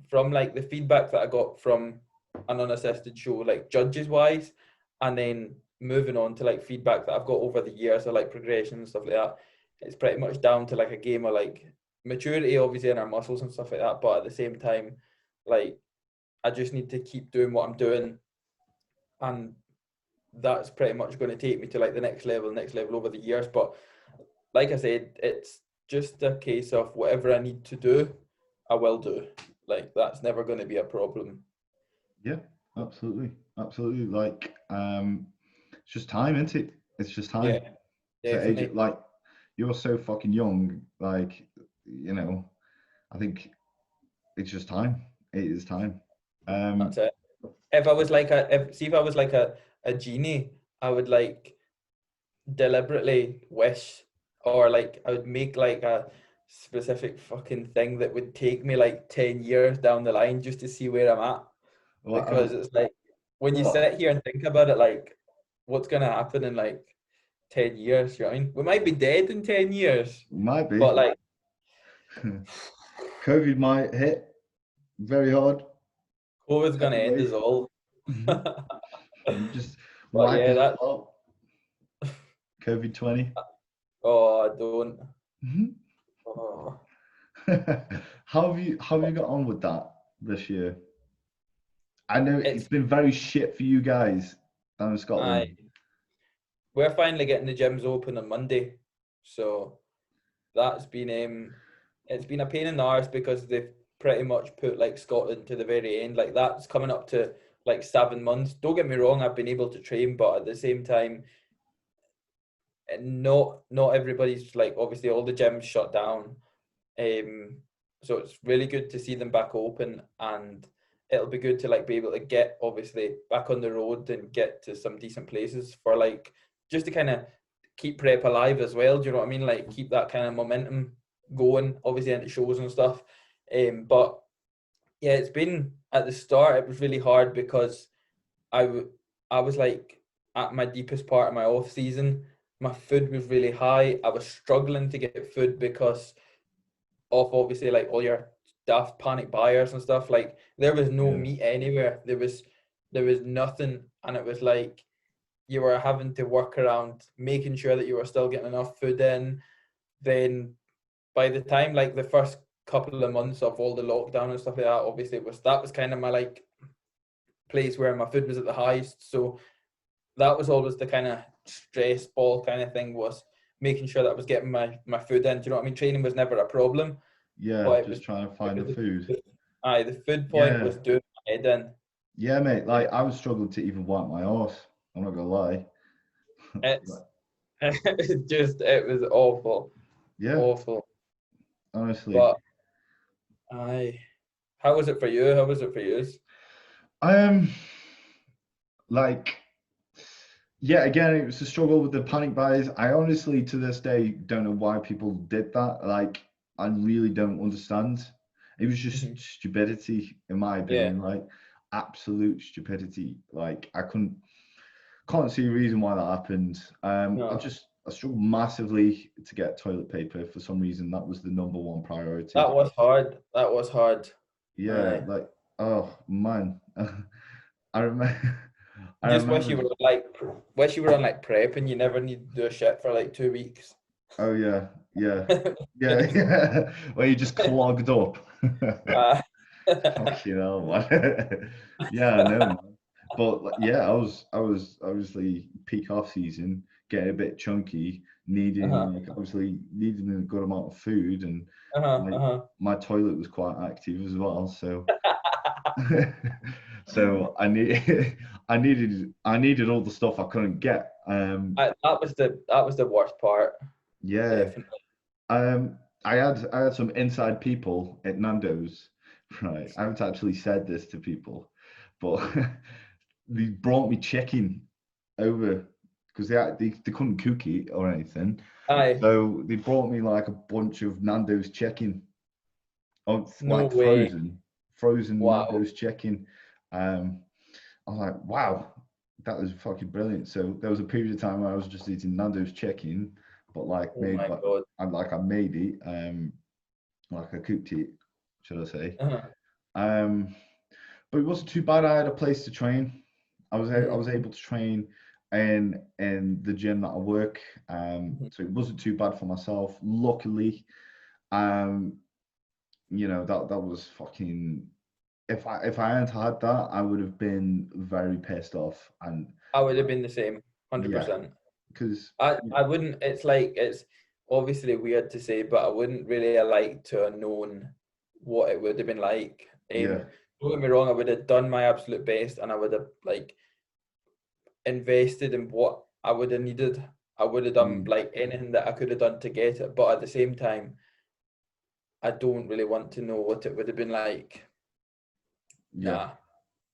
from like the feedback that I got from an unassisted show, like judges wise, and then moving on to like feedback that I've got over the years of like progression and stuff like that, it's pretty much down to like a game of like maturity, obviously, in our muscles and stuff like that. But at the same time, like I just need to keep doing what I'm doing, and that's pretty much going to take me to like the next level over the years. But like I said, it's just a case of whatever I need to do, I will do. Like that's never going to be a problem. yeah, absolutely, absolutely. Like, it's just time, isn't it? It's just time. Yeah, So age, definitely. like, you're so fucking young. Like, I think it's just time. It is time. That's Um, it. If I was like if I was like a genie, I would like deliberately wish, or like I would make like a specific fucking thing that would take me like 10 years down the line just to see where I'm at. Because well, it's like when you well, sit here and think about it, like what's gonna happen in like 10 years, you know what I mean? We might be dead in 10 years, Might be. but like, COVID might hit very hard. COVID's going to Second end us wave. all. Just But wipe yeah, us that, all out. COVID 20. oh, I don't. Oh, How have you got on with that this year? I know it's it's, been very shit for you guys down in I, Scotland. we're finally getting the gyms open on Monday. So that's been, it's been a pain in the arse because they've pretty much put like Scotland to the very end. Like that's coming up to like 7 months. Don't get me wrong, I've been able to train, but at the same time, and not everybody's like obviously all the gyms shut down. So it's really good to see them back open, and it'll be good to like be able to get obviously back on the road and get to some decent places for like just to kind of keep prep alive as well. Do you know what I mean? Like keep that kind of momentum going, obviously into shows and stuff. But yeah, it's been at the start. It was really hard because I was like at my deepest part of my off season. My food was really high. I was struggling to get food because of obviously like all your daft panic buyers and stuff. Like there was no Yeah. meat anywhere. There was nothing, and it was like you were having to work around making sure that you were still getting enough food in. Then by the time like the first couple of months of all the lockdown and stuff like that, obviously that was kind of my like place where my food was at the highest. So that was always the kind of stress ball kind of thing, was making sure that I was getting my food in. Do you know what I mean? Training was never a problem, Yeah, but it was just trying to find the because food. the food point Yeah. was doing my head in. Yeah, mate. Like I was struggling to even wipe my arse. I'm not gonna lie. It's Like, it was awful, yeah, awful. honestly. But I, how was it for you? How was it for you? Um, like, yeah, again, it was a struggle with the panic buys. I honestly, to this day, don't know why people did that. Like, I really don't understand. It was just Mhm. stupidity, in my Yeah, opinion. Like, absolute stupidity. Like, I can't see a reason why that happened. no, I struggled massively to get toilet paper for some reason. That was the number one priority. that was hard. That was hard. Yeah, Aye. like, oh man. I remember I Just wish you remember were like, wish you were on like prep and you never need to do a shit for like 2 weeks. oh yeah, yeah. Yeah, yeah. Where you just clogged up. uh, Fucking hell, man. Yeah, I know, man. But like, yeah, I was obviously peak off season, getting a bit chunky, uh-huh, needing a good amount of food, and uh-huh, my uh-huh. my toilet was quite active as well. So so I needed all the stuff I couldn't get. That was the worst part, Yeah. definitely. I had some inside people at Nando's, right? I haven't actually said this to people, but they brought me chicken over because they couldn't cook it or anything. Aye, So they brought me like a bunch of Nando's chicken, no like way. frozen Wow. Nando's chicken. Um, I was like, wow, that was fucking brilliant. So there was a period of time where I was just eating Nando's chicken, but like Oh made my but God. I made it, like I cooked it, should I say. Uh-huh. Um, but it wasn't too bad. I had a place to train. I Mhm, was able to train in the gym that I work. mhm. So it wasn't too bad for myself. Luckily, um, that was fucking. If I hadn't had that, I would have been very pissed off. And I would have like, been the same, yeah, 100%. because I wouldn't, it's like, it's obviously weird to say, but I wouldn't really have liked to have known what it would have been like. yeah, Don't get me wrong, I would have done my absolute best and I would have like invested in what I would have needed. I would have done mm, like anything that I could have done to get it, but at the same time, I don't really want to know what it would have been like. yeah, Nah.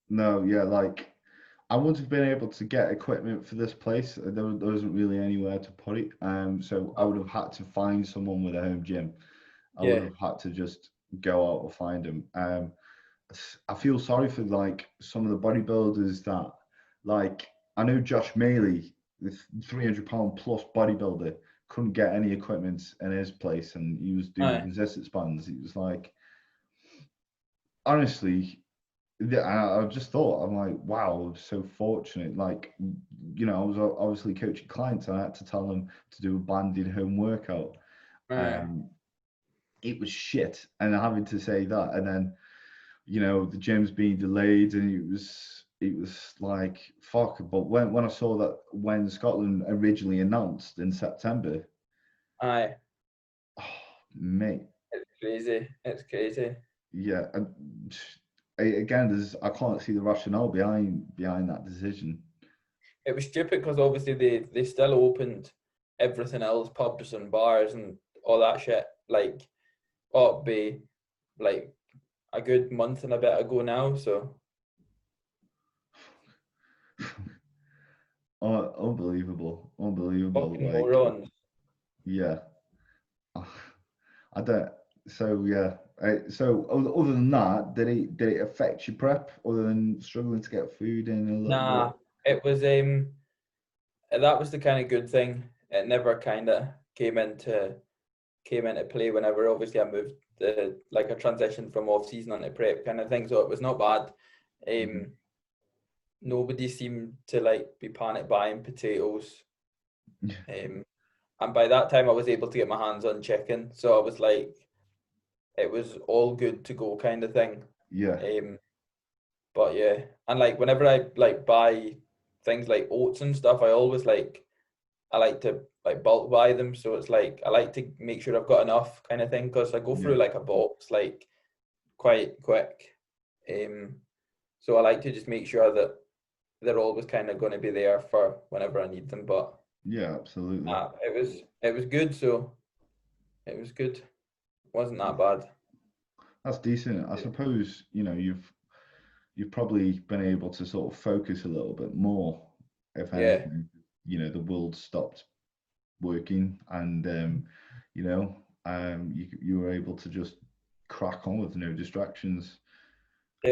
no, yeah, like I wouldn't have been able to get equipment for this place. There wasn't really anywhere to put it. So I would have had to find someone with a home gym. I would Yeah. have had to just go out or find them. I feel sorry for like some of the bodybuilders that, like, I know Josh Maley this 300-pound plus bodybuilder couldn't get any equipment in his place, and he was doing Aye. resistance bands. He was like, honestly, I just thought, I'm like, wow, I'm so fortunate. Like, I was obviously coaching clients, and I had to tell them to do a banded home workout. Aye. It was shit, and having to say that, and then the gym's being delayed, and it was like fuck. But when I saw that when Scotland originally announced in September, Aye. oh, mate, It's crazy. It's crazy. yeah. Again, I can't see the rationale behind that decision. It was stupid because obviously they still opened everything else, pubs and bars and all that shit. Like, it'd be like a good month and a bit ago now. So Oh, unbelievable. fucking Like, morons. yeah. I don't. So yeah. So other than that, did it affect your prep other than struggling to get food in a little bit? Nah, it was that was the kind of good thing. It never kind of came into play whenever obviously I moved like a transition from off season onto prep kind of thing. So it was not bad. Mhm. Nobody seemed to like be panic buying potatoes. And by that time I was able to get my hands on chicken. So I was like, it was all good to go kind of thing. Yeah. But yeah, and like whenever I like buy things like oats and stuff, I like to like bulk buy them. So it's like I like to make sure I've got enough kind of thing because I go Yeah. through like a box like quite quick. So I like to just make sure that they're always kind of going to be there for whenever I need them. But Yeah. Absolutely. it was good. So it was good. Wasn't that bad. That's decent. I suppose you've probably been able to sort of focus a little bit more, if Yeah, anything. The world stopped working, and you were able to just crack on with no distractions, um,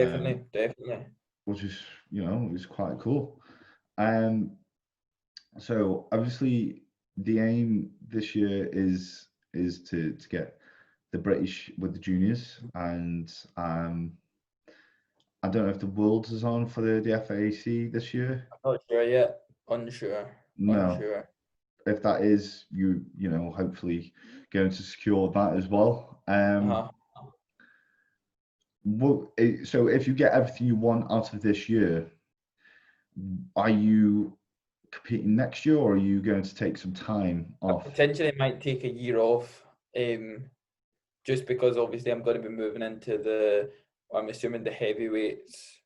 definitely. which is quite cool. Um, so obviously the aim this year is to get the British with the juniors, and I don't know if the Worlds is on for the FAC this year. I'm not sure yet. Unsure. No, Unsure. if that is, hopefully going to secure that as well. Uh-huh. So if you get everything you want out of this year, are you competing next year, or are you going to take some time I off? potentially might take a year off, just because obviously I'm going to be moving into I'm assuming the heavyweights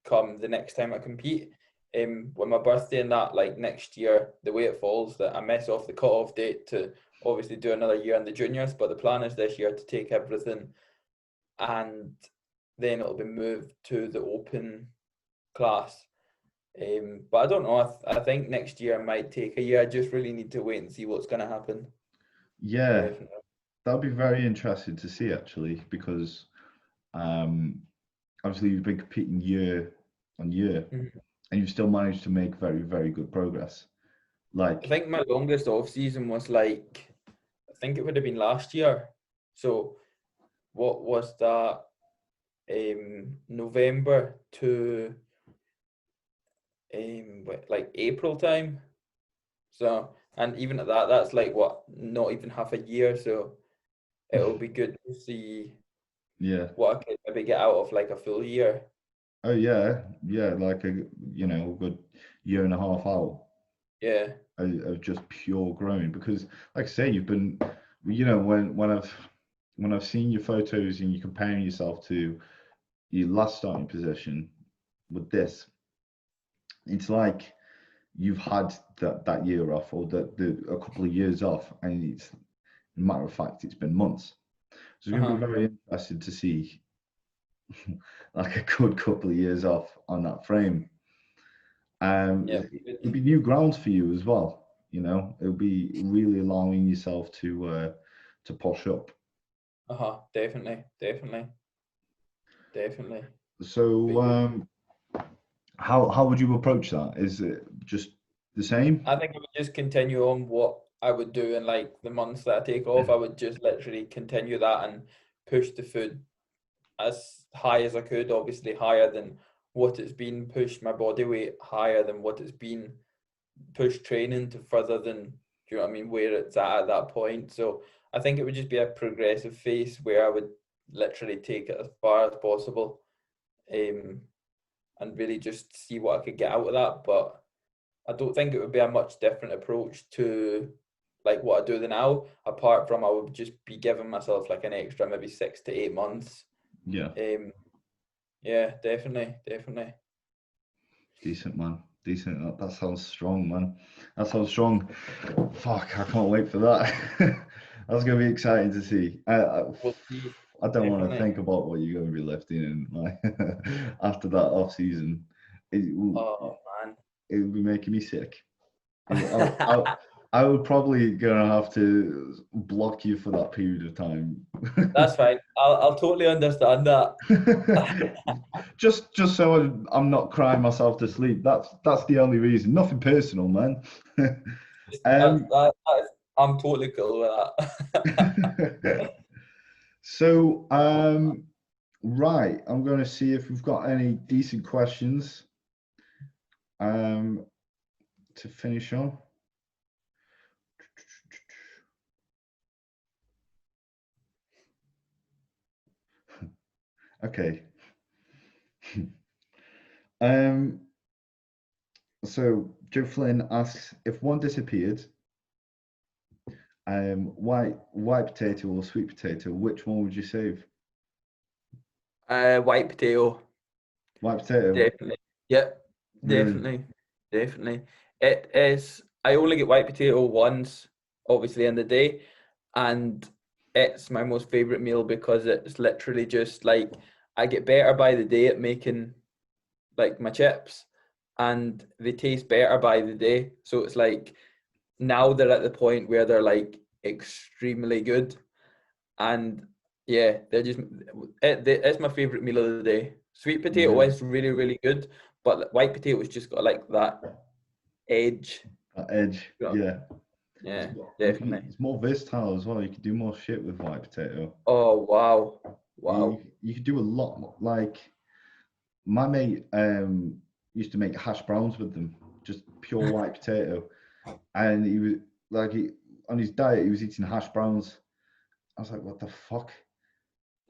come the next time I compete. With my birthday and that, like next year, the way it falls that I mess off the cut-off date to obviously do another year in the juniors, but the plan is this year to take everything and then it'll be moved to the open class. But I don't know. I think next year I might take a year. I just really need to wait and see what's going to happen. Yeah, Definitely. that'd be very interesting to see actually, because um, obviously you've been competing year on year, Mhm. and you've still managed to make very, very good progress. I Like, think my longest off season was like, I think it would have been last year. So what was that? November to like April time. So and even at that, that's like what, not even half a year. So it'll be good to see yeah. what I could maybe get out of like a full year. Oh yeah, yeah, like a good year and a half out Yeah. of just pure growing. Because like I say, you've been, when I've seen your photos and you're comparing yourself to your last starting position with this, it's like you've had that year off, or a couple of years off, and it's, matter of fact, it's been months. So it's going to be Uh-huh. very interesting to see like a good couple of years off on that frame. Yeah. It'll be new grounds for you as well. It'll be really allowing yourself to push up. Uh-huh. Definitely. Definitely. Definitely. So But yeah. how would you approach that? Is it just The same? I think I would just continue on what I would do in like the months that I take off. I would just literally continue that and push the food as high as I could, obviously higher than what it's been, push my body weight higher than what it's been, push training to further than, do you know what I mean, where it's at that point. So I think it would just be a progressive phase where I would literally take it as far as possible, and really just see what I could get out of that. But I don't think it would be a much different approach to like what I do now, apart from I would just be giving myself like an extra maybe 6 to 8 months. Yeah. Yeah, definitely. Decent, man. Decent. That sounds strong, man. That sounds strong. Fuck, I can't wait for that. That's going to be exciting to see. We'll see. I don't want to Definitely. think about what you're going to be lifting in like after that off season. It will, Oh man. it will be making me sick. I would probably gonna have to block you for that period of time. That's fine. I'll totally understand that. just so I'm not crying myself to sleep. That's the only reason. Nothing personal, man. I'm totally cool with that. So right, I'm gonna see if we've got any decent questions to finish on. Okay. So Joe Flynn asks, if one disappeared, white potato or sweet potato, which one would you save? White potato. White potato. Definitely. Yep. Really? Definitely. It is. I only get white potato once, obviously, in the day, and it's my most favorite meal because it's literally just like I get better by the day at making like my chips, and they taste better by the day. So it's like now they're at the point where they're like extremely good, and yeah, they're just it's my favorite meal of the day. Sweet potato Really? is really really good, but white potato's just got like that edge. That edge, yeah. Yeah, Definitely. definitely. It's more versatile as well. You can do more shit with white potato. Oh wow, You, wow. you could do a lot more. Like my mate used to make hash browns with them, just pure white potato, and he was like on his diet he was eating hash browns. I was like, what the fuck?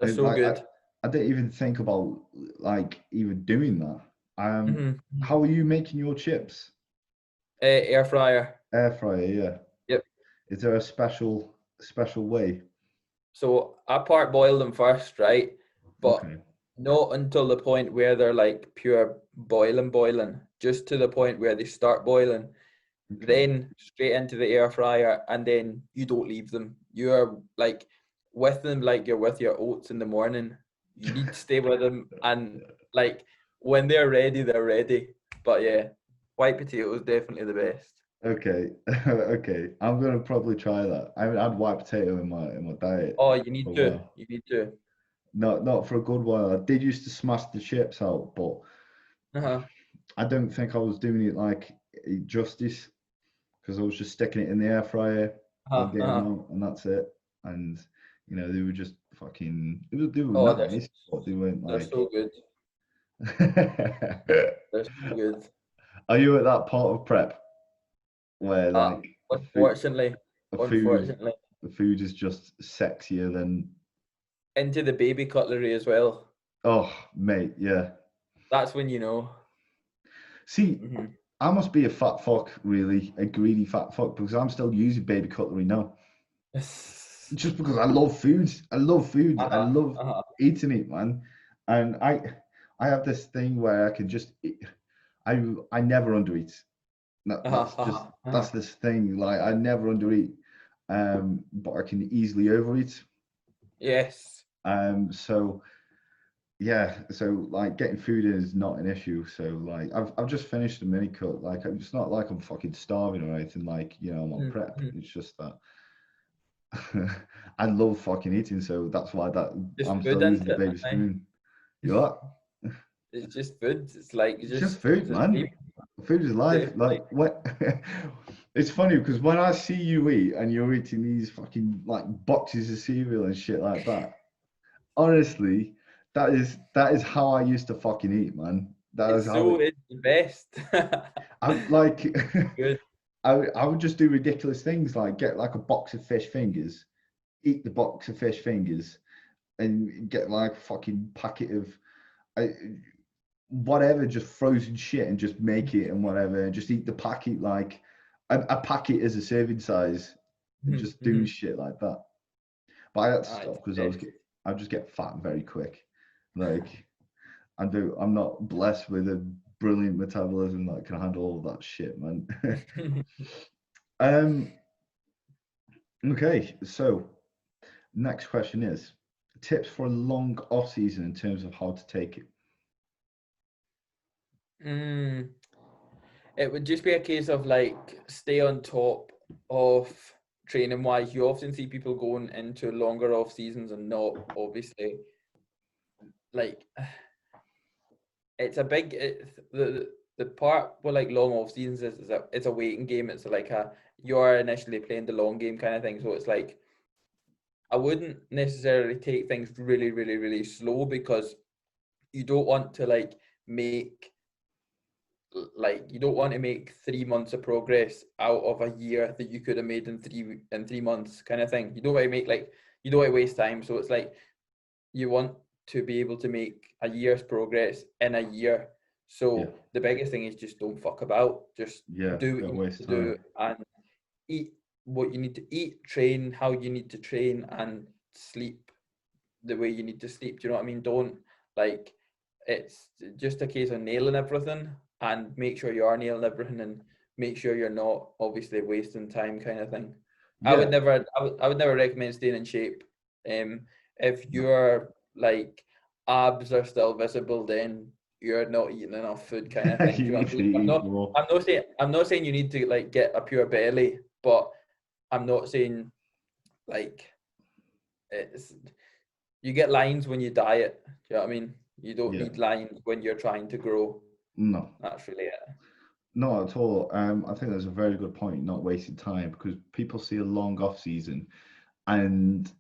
They're so Like good. I didn't even think about like even doing that. Mm-hmm. How are you making your chips? Air fryer. Air fryer, yeah. Yep. Is there a special way? So I part boil them first, right? But Okay. not until the point where they're like pure boiling, just to the point where they start boiling. Okay. Then straight into the air fryer, and then you don't leave them. You're like with them like you're with your oats in the morning. You need to stay with them, and like when they're ready, they're ready. But yeah, white potato is definitely the best. Okay. Okay. I'm gonna probably try that. I haven't had white potato in my diet Oh, you for need a to. while. You need to. Not for a good while. I did used to smash the chips out, but Uh-huh. I don't think I was doing it like justice because I was just sticking it in the air fryer and Uh-huh. getting Uh-huh. out, and that's it. And they were just fucking. They were Oh, nice, but they weren't they're like. so good. They're so good. Are you at that part of prep where Uh, like unfortunately, the food unfortunately, the food is just sexier than into the baby cutlery as well. oh mate, yeah. That's when you know. See, Mm-hmm. I must be a fat fuck, really, a greedy fat fuck, because I'm still using baby cutlery now. Just because I love food. I love food. I Uh-huh. love Uh-huh. eating it, man. And I have this thing where I can just eat, I never undereat. Uh-huh. That's just Uh-huh. Uh-huh. that's this thing. Like I never undereat. But I can easily overeat. Yes. So yeah, so like getting food in is not an issue. So like I've just finished a mini cut. Like it's not like I'm fucking starving or anything. Like I'm on prep. Mm-hmm. It's just that I love fucking eating, so that's why Just I'm food still using into the it, baby man. spoon. You know what? It's just food. It's like It's just it's food, a sleep. man. Food is life. Definitely. Like what? It's funny because when I see you eat and you're eating these fucking like boxes of cereal and shit like that, honestly, that is how I used to fucking eat, man. That is how it. It's the best. I like. Good. I would just do ridiculous things like get like a box of fish fingers, eat the box of fish fingers, and get like a fucking packet of uh, whatever, just frozen shit, and just make it and whatever, and just eat the packet like a packet as a serving size, and just do Mm-hmm. shit like that. But I had to It's stop because the best. I just get fat very quick. Like I'm not blessed with a brilliant metabolism that can handle all that shit, man. um. Okay, so next question is tips for a long off season in terms of how to take it. Mm, it would just be a case of like stay on top of training wise. You often see people going into longer off seasons and not obviously like it's a big the part with like long off seasons is it's a waiting game. It's like a you're initially playing the long game kind of thing. So it's like I wouldn't necessarily take things really, really, really slow because you don't want to make you don't want to make 3 months of progress out of a year that you could have made in 3 months kind of thing. You don't want to make you don't want to waste time. So it's like you want to be able to make a year's progress in a year. Yeah, So the biggest thing is just don't fuck about. Just yeah, do what don't you need waste to time. do and eat what you need to eat, train how you need to train, and sleep the way you need to sleep. Do you know what I mean? Don't like it's just a case of nailing everything and make sure you are nailing everything and make sure you're not obviously wasting time kind of thing. Yeah, I would never recommend staying in shape. If no. your abs are still visible, then you're not eating enough food kind of thing. Do You you know need what I to mean? eat more. I'm not saying you need to get a pure belly, but I'm not saying like it's you get lines when you diet. Do you know what I mean? You don't Yeah, need lines when you're trying to grow. no, That's really it. not at all. I think that's a very good point. Not wasting time because people see a long off season, and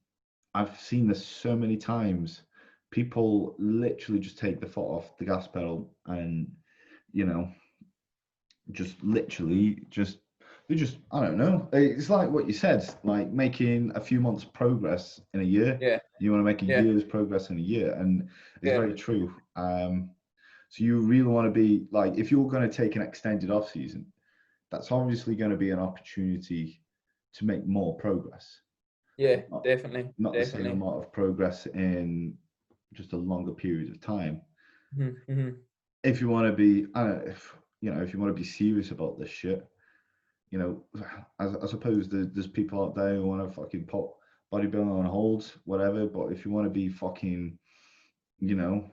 I've seen this so many times. People literally just take the foot off the gas pedal and you know just literally just they just I don't know. It's like what you said, like making a few months progress in a year. Yeah, You want to make a yeah, year's progress in a year, and it's yeah. very true. So you really want to be like if you're going to take an extended off season, that's obviously going to be an opportunity to make more progress. Yeah, Not, definitely, not the same definitely. amount of progress in just a longer period of time. Mm-hmm. If you want to be, I don't know, if you want to be serious about this shit, I suppose there's people out there who want to fucking put bodybuilding on hold, whatever. But if you want to be fucking, you know,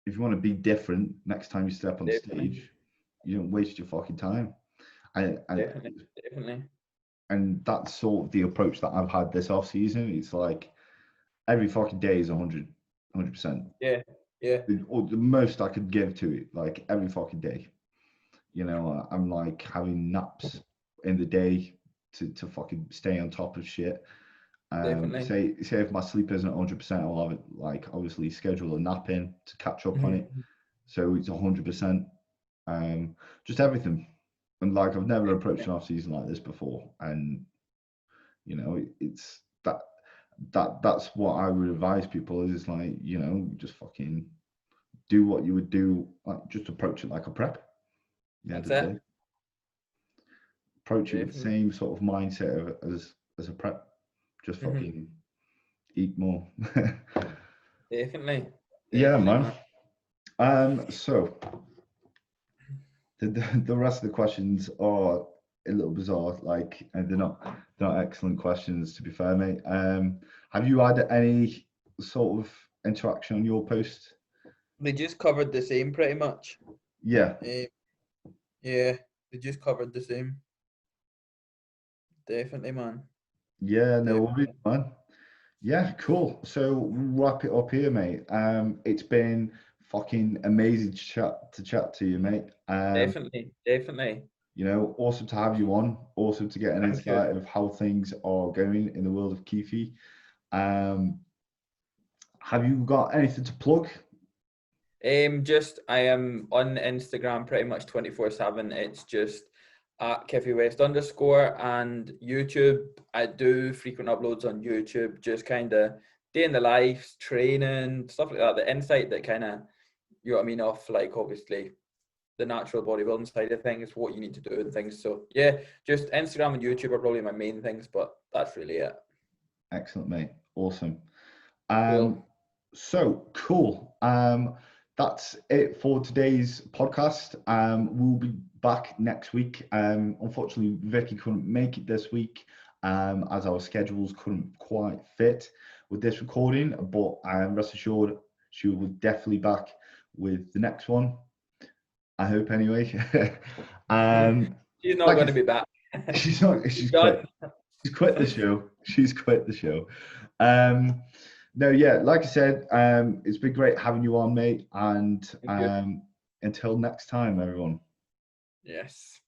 if you want to be different next time you step on Definitely, stage, you don't waste your fucking time. And definitely, definitely. and that's sort of the approach that I've had this off season. It's like every fucking day is 100%. Yeah, yeah. Or the most I could give to it, like every fucking day. I'm like having naps in the day to fucking stay on top of shit. Definitely. Say if my sleep isn't 100%, I'll have it like obviously schedule a nap in to catch up on it. Mm-hmm. So it's 100%. Just everything. And like I've never approached Definitely. an off season like this before, and it's that's what I would advise people is like just fucking do what you would do, like just approach it like a prep. At the end That's of the it. day, approach it with the Definitely. same sort of mindset as a prep. Just Mm-hmm. fucking eat more. Definitely. Yeah, Definitely, man. man. So the rest of the questions are a little bizarre, like, and they're not excellent questions to be fair, mate. Have you had any sort of interaction on your post? They just covered the same pretty much. Yeah, Um, yeah, they just covered the same. Definitely, man. yeah, no worries, Definitely. man. Yeah, cool. So we'll wrap it up here, mate. It's been fucking amazing to chat to you, mate. Definitely. You know, awesome to have you on. Awesome to get an Thank you. insight of how things are going in the world of Khifie. Have you got anything to plug? Just I am on Instagram pretty much 24/7. It's just at Khifie West _ and YouTube. I do frequent uploads on YouTube, just kind of day in the life, training, stuff like that. The insight that kind of, you know what I mean, off like obviously the natural bodybuilding side of things, what you need to do and things. So yeah, just Instagram and YouTube are probably my main things, but that's really it. Excellent, mate. Awesome. Cool. So cool. That's it for today's podcast. We'll be back next week. Unfortunately, Vicky couldn't make it this week, as our schedules couldn't quite fit with this recording, but rest assured she will definitely back with the next one. I hope anyway. She's not going to be back. She's not. She's quit. She's quit the show. She's quit the show. No, yeah, like I said, it's been great having you on, mate. And until next time, everyone. Yes.